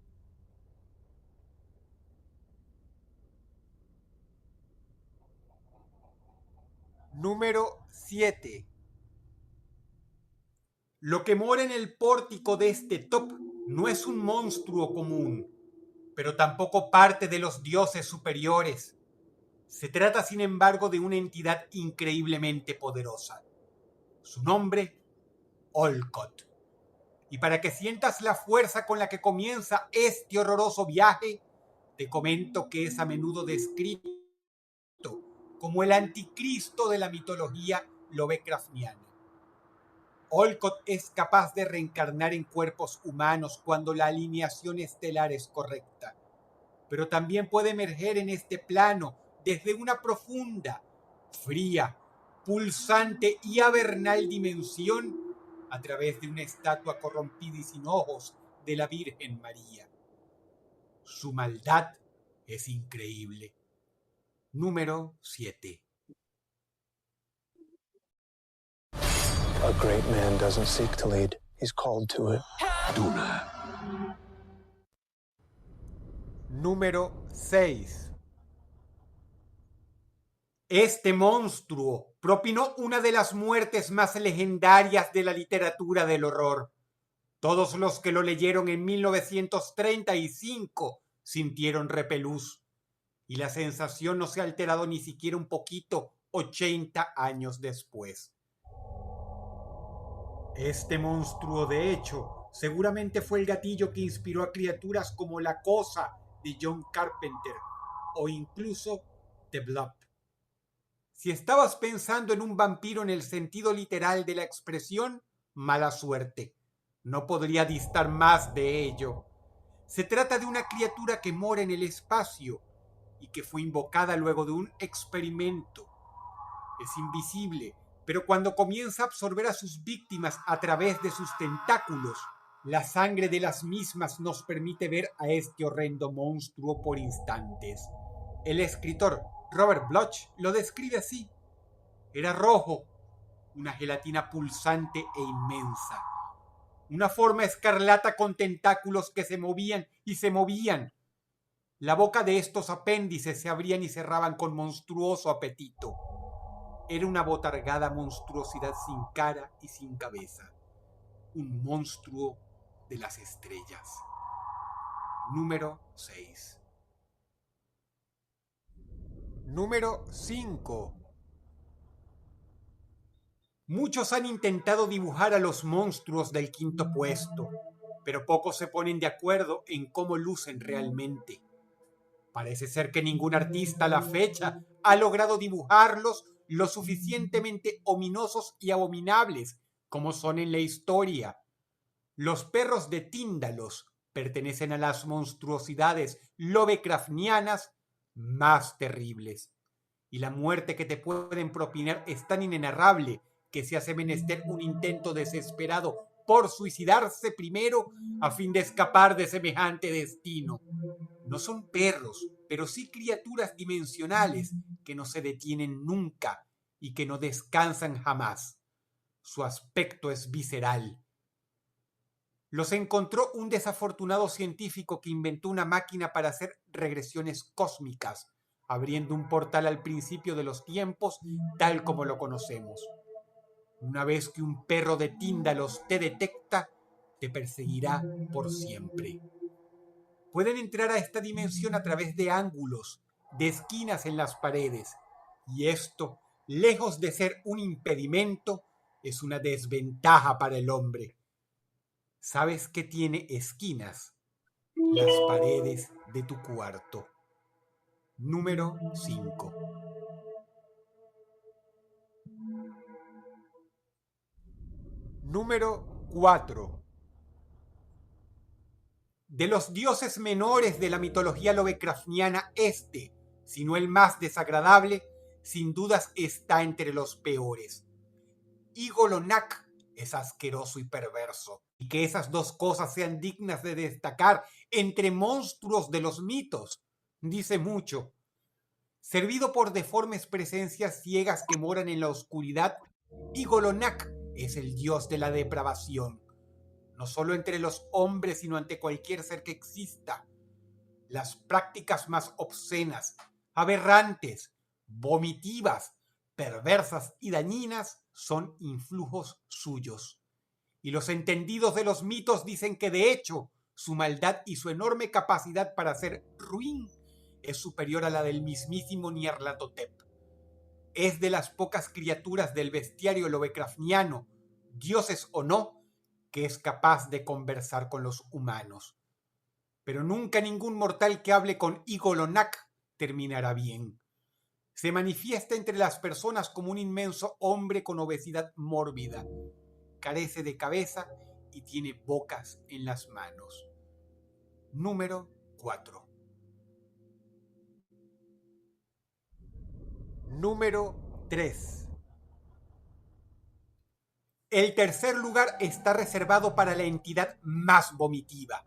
Número 7. Lo que mora en el pórtico de este top no es un monstruo común, pero tampoco parte de los dioses superiores. Se trata, sin embargo, de una entidad increíblemente poderosa. Su nombre, Olcott. Y para que sientas la fuerza con la que comienza este horroroso viaje, te comento que es a menudo descrito como el anticristo de la mitología lovecraftiana. Olcott es capaz de reencarnar en cuerpos humanos cuando la alineación estelar es correcta, pero también puede emerger en este plano desde una profunda, fría, pulsante y avernal dimensión a través de una estatua corrompida y sin ojos de la Virgen María. Su maldad es increíble. Número 7. A great man doesn't seek to lead, he's called to it. Duna. Número 6. Este monstruo propinó una de las muertes más legendarias de la literatura del horror. Todos los que lo leyeron en 1935 sintieron repelús, y la sensación no se ha alterado ni siquiera un poquito 80 años después. Este monstruo, de hecho, Seguramente fue el gatillo que inspiró a criaturas como La Cosa de John Carpenter o incluso The Blob. Si estabas pensando en un vampiro en el sentido literal de la expresión, mala suerte. No podría distar más de ello. Se trata de una criatura que mora en el espacio y que fue invocada luego de un experimento. Es invisible, pero cuando comienza a absorber a sus víctimas a través de sus tentáculos, la sangre de las mismas nos permite ver a este horrendo monstruo por instantes. El escritor Robert Bloch lo describe así. Era rojo, una gelatina pulsante e inmensa. Una forma escarlata con tentáculos que se movían y se movían. La boca de estos apéndices se abrían y cerraban con monstruoso apetito. Era una botargada monstruosidad sin cara y sin cabeza. Un monstruo de las estrellas. Número 6. Número 5. Muchos han intentado dibujar a los monstruos del quinto puesto, pero pocos se ponen de acuerdo en cómo lucen realmente. Parece ser que ningún artista a la fecha ha logrado dibujarlos lo suficientemente ominosos y abominables como son en la historia. Los perros de Tíndalos pertenecen a las monstruosidades lovecraftianas más terribles. Y la muerte que te pueden propinar es tan inenarrable que se hace menester un intento desesperado por suicidarse primero a fin de escapar de semejante destino. No son perros, pero sí criaturas dimensionales que no se detienen nunca y que no descansan jamás. Su aspecto es visceral. Los encontró un desafortunado científico que inventó una máquina para hacer regresiones cósmicas, abriendo un portal al principio de los tiempos tal como lo conocemos. Una vez que un perro de Tíndalos te detecta, te perseguirá por siempre. Pueden entrar a esta dimensión a través de ángulos, de esquinas en las paredes, y esto, lejos de ser un impedimento, es una desventaja para el hombre. ¿Sabes qué tiene esquinas? Las paredes de tu cuarto. Número 5. Número 4. De los dioses menores de la mitología lovecraftiana, si no el más desagradable, sin dudas está entre los peores. Igolonak es asqueroso y perverso, y que esas dos cosas sean dignas de destacar entre monstruos de los mitos, dice mucho. Servido por deformes presencias ciegas que moran en la oscuridad, Igolonak es el dios de la depravación. No solo entre los hombres, sino ante cualquier ser que exista. Las prácticas más obscenas, aberrantes, vomitivas, perversas y dañinas son influjos suyos. Y los entendidos de los mitos dicen que de hecho su maldad y su enorme capacidad para hacer ruin es superior a la del mismísimo Nyarlathotep. Es de las pocas criaturas del bestiario lovecraftiano, dioses o no, que es capaz de conversar con los humanos. Pero nunca ningún mortal que hable con Igolonak terminará bien. Se manifiesta entre las personas como un inmenso hombre con obesidad mórbida. Carece de cabeza y tiene bocas en las manos. Número 4. Número 3. El tercer lugar está reservado para la entidad más vomitiva.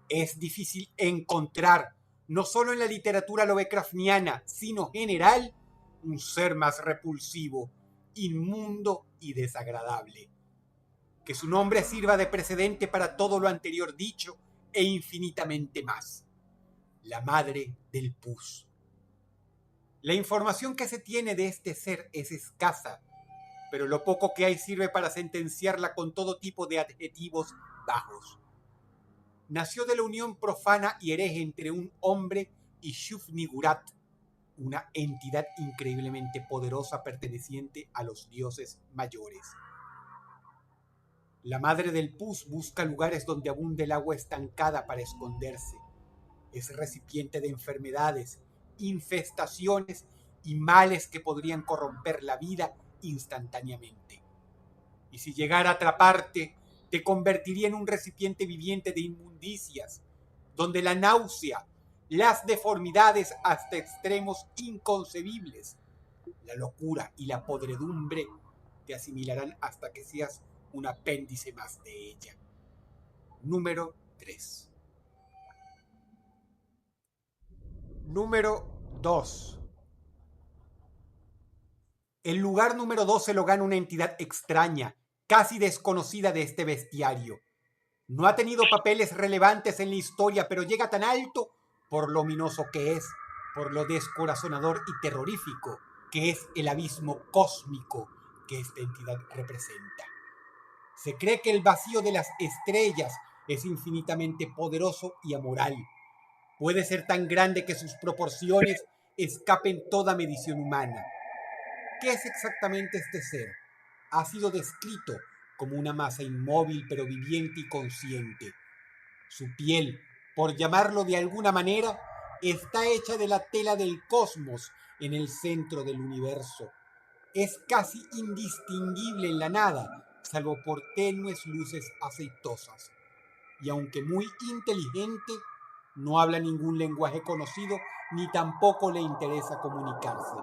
Es difícil encontrar, no solo en la literatura lovecraftiana, sino general, un ser más repulsivo, inmundo y desagradable. Que su nombre sirva de precedente para todo lo anterior dicho e infinitamente más. La madre del pus. La información que se tiene de este ser es escasa, pero lo poco que hay sirve para sentenciarla con todo tipo de adjetivos bajos. Nació de la unión profana y hereje entre un hombre y Shub-Niggurath, una entidad increíblemente poderosa perteneciente a los dioses mayores. La madre del pus busca lugares donde abunde el agua estancada para esconderse. Es recipiente de enfermedades, infestaciones y males que podrían corromper la vida instantáneamente. Y si llegara a atraparte, te convertiría en un recipiente viviente de inmundicias, donde la náusea, las deformidades hasta extremos inconcebibles, la locura y la podredumbre te asimilarán hasta que seas un apéndice más de ella. Número 3. Número 2. El lugar número 2 se lo gana una entidad extraña, casi desconocida de este bestiario. No ha tenido papeles relevantes en la historia, pero llega tan alto por lo ominoso que es, por lo descorazonador y terrorífico que es el abismo cósmico que esta entidad representa. Se cree que el vacío de las estrellas es infinitamente poderoso y amoral. Puede ser tan grande que sus proporciones escapen toda medición humana. ¿Qué es exactamente este ser? Ha sido descrito como una masa inmóvil pero viviente y consciente. Su piel, por llamarlo de alguna manera, está hecha de la tela del cosmos en el centro del universo. Es casi indistinguible en la nada, salvo por tenues luces aceitosas. Y aunque muy inteligente, no habla ningún lenguaje conocido ni tampoco le interesa comunicarse.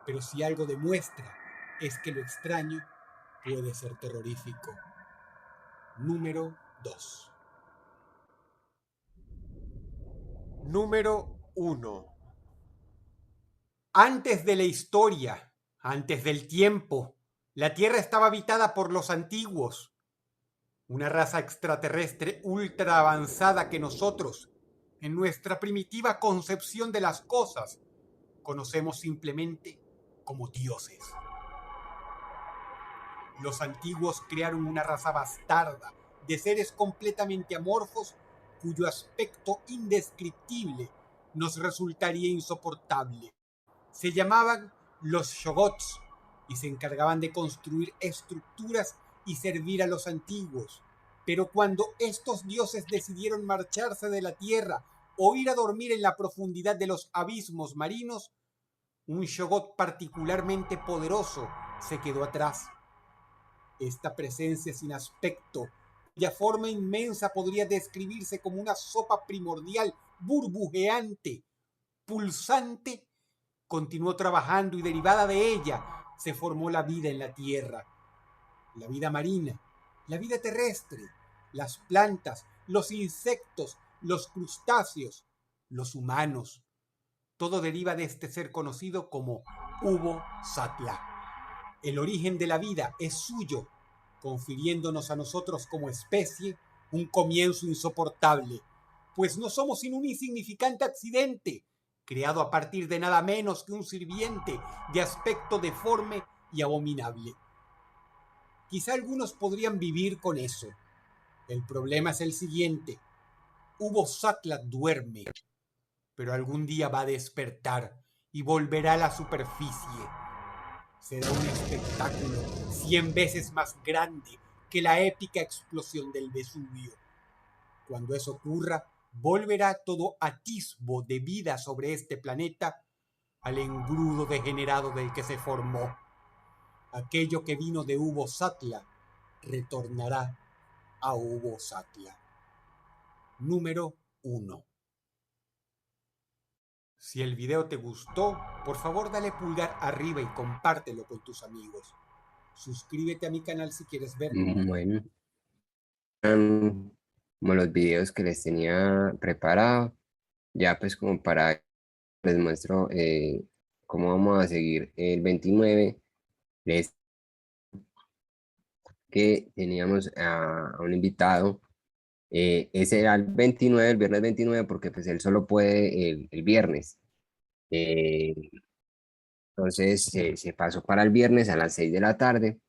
Pero si algo demuestra es que lo extraño puede ser terrorífico. Número 2. Número 1. Antes de la historia, antes del tiempo, la Tierra estaba habitada por los antiguos, una raza extraterrestre ultra avanzada que nosotros, en nuestra primitiva concepción de las cosas, conocemos simplemente como dioses. Los antiguos crearon una raza bastarda de seres completamente amorfos cuyo aspecto indescriptible nos resultaría insoportable. Se llamaban los Shoggoths y se encargaban de construir estructuras y servir a los antiguos. Pero cuando estos dioses decidieron marcharse de la tierra o ir a dormir en la profundidad de los abismos marinos, un Shoggoth particularmente poderoso se quedó atrás. Esta presencia sin aspecto, cuya forma inmensa podría describirse como una sopa primordial, burbujeante, pulsante, continuó trabajando y derivada de ella se formó la vida en la tierra. La vida marina, la vida terrestre, las plantas, los insectos, los crustáceos, los humanos. Todo deriva de este ser conocido como Hubo Satla. El origen de la vida es suyo, confiriéndonos a nosotros como especie un comienzo insoportable, pues no somos sino un insignificante accidente, creado a partir de nada menos que un sirviente de aspecto deforme y abominable. Quizá algunos podrían vivir con eso. El problema es el siguiente. Hubo Satla duerme, pero algún día va a despertar y volverá a la superficie. Será un espectáculo 100 veces más grande que la épica explosión del Vesubio. Cuando eso ocurra, volverá todo atisbo de vida sobre este planeta al engrudo degenerado del que se formó. Aquello que vino de Hubo Satla retornará a Hubo Satla. Número 1. Si el video te gustó, por favor dale pulgar arriba y compártelo con tus amigos. Suscríbete a mi canal si quieres verlo. Bueno, como los videos que les tenía preparado, ya pues como para les muestro cómo vamos a seguir el 29. Les que teníamos a un invitado. Ese era el 29, el viernes 29, porque pues él solo puede el viernes. Entonces se pasó para el viernes a las 6 de la tarde.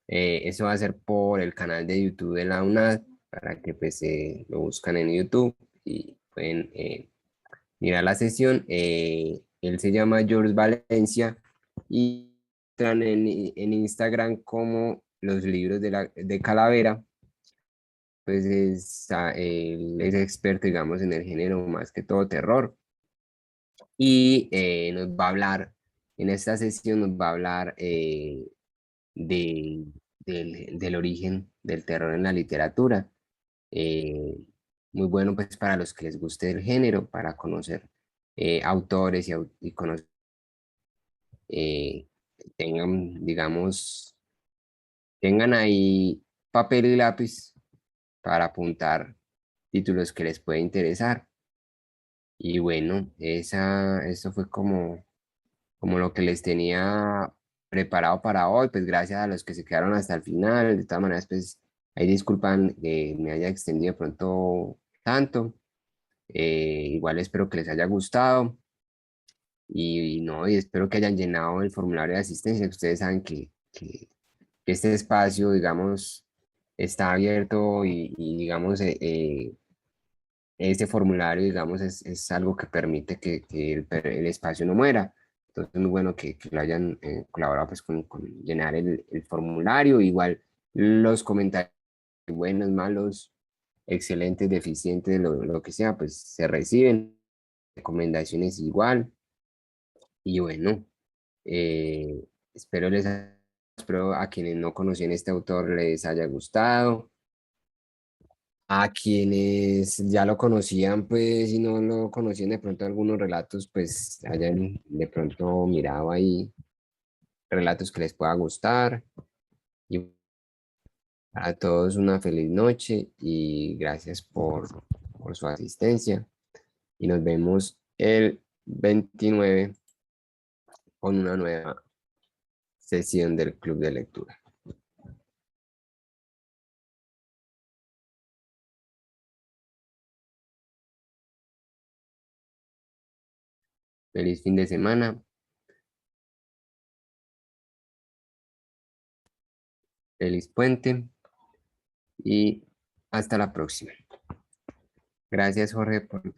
Eso va a ser por el canal de YouTube de la UNAD, para que pues lo buscan en YouTube y pueden mirar la sesión. Él se llama George Valencia y entran en Instagram como los libros de Calavera, pues él es experto, digamos, en el género más que todo terror. Y nos va a hablar, en esta sesión nos va a hablar de, del origen del terror en la literatura. Eh, Muy bueno pues para los que les guste el género, para conocer autores y conocer, tengan, digamos, tengan ahí papel y lápiz para apuntar títulos que les puede interesar. Y bueno, eso fue como lo que les tenía preparado para hoy, pues gracias a los que se quedaron hasta el final. De todas maneras, pues ahí disculpan que me haya extendido de pronto tanto. Igual espero que les haya gustado y no, y espero que hayan llenado el formulario de asistencia. Ustedes saben que este espacio, digamos, está abierto y digamos, este formulario, digamos, es algo que permite que el espacio no muera. Entonces, es muy bueno que lo hayan colaborado pues, con llenar el formulario. Igual los comentarios buenos, malos, excelentes, deficientes, lo que sea, pues se reciben. Recomendaciones igual. Y bueno, eh, espero espero a quienes no conocían este autor les haya gustado. A quienes ya lo conocían, pues, y no lo conocían de pronto algunos relatos, pues hayan de pronto mirado ahí relatos que les pueda gustar. Y para todos una feliz noche y gracias por su asistencia. Y nos vemos el 29 con una nueva sesión del Club de Lectura. Feliz fin de semana. Feliz puente y hasta la próxima. Gracias, Jorge, por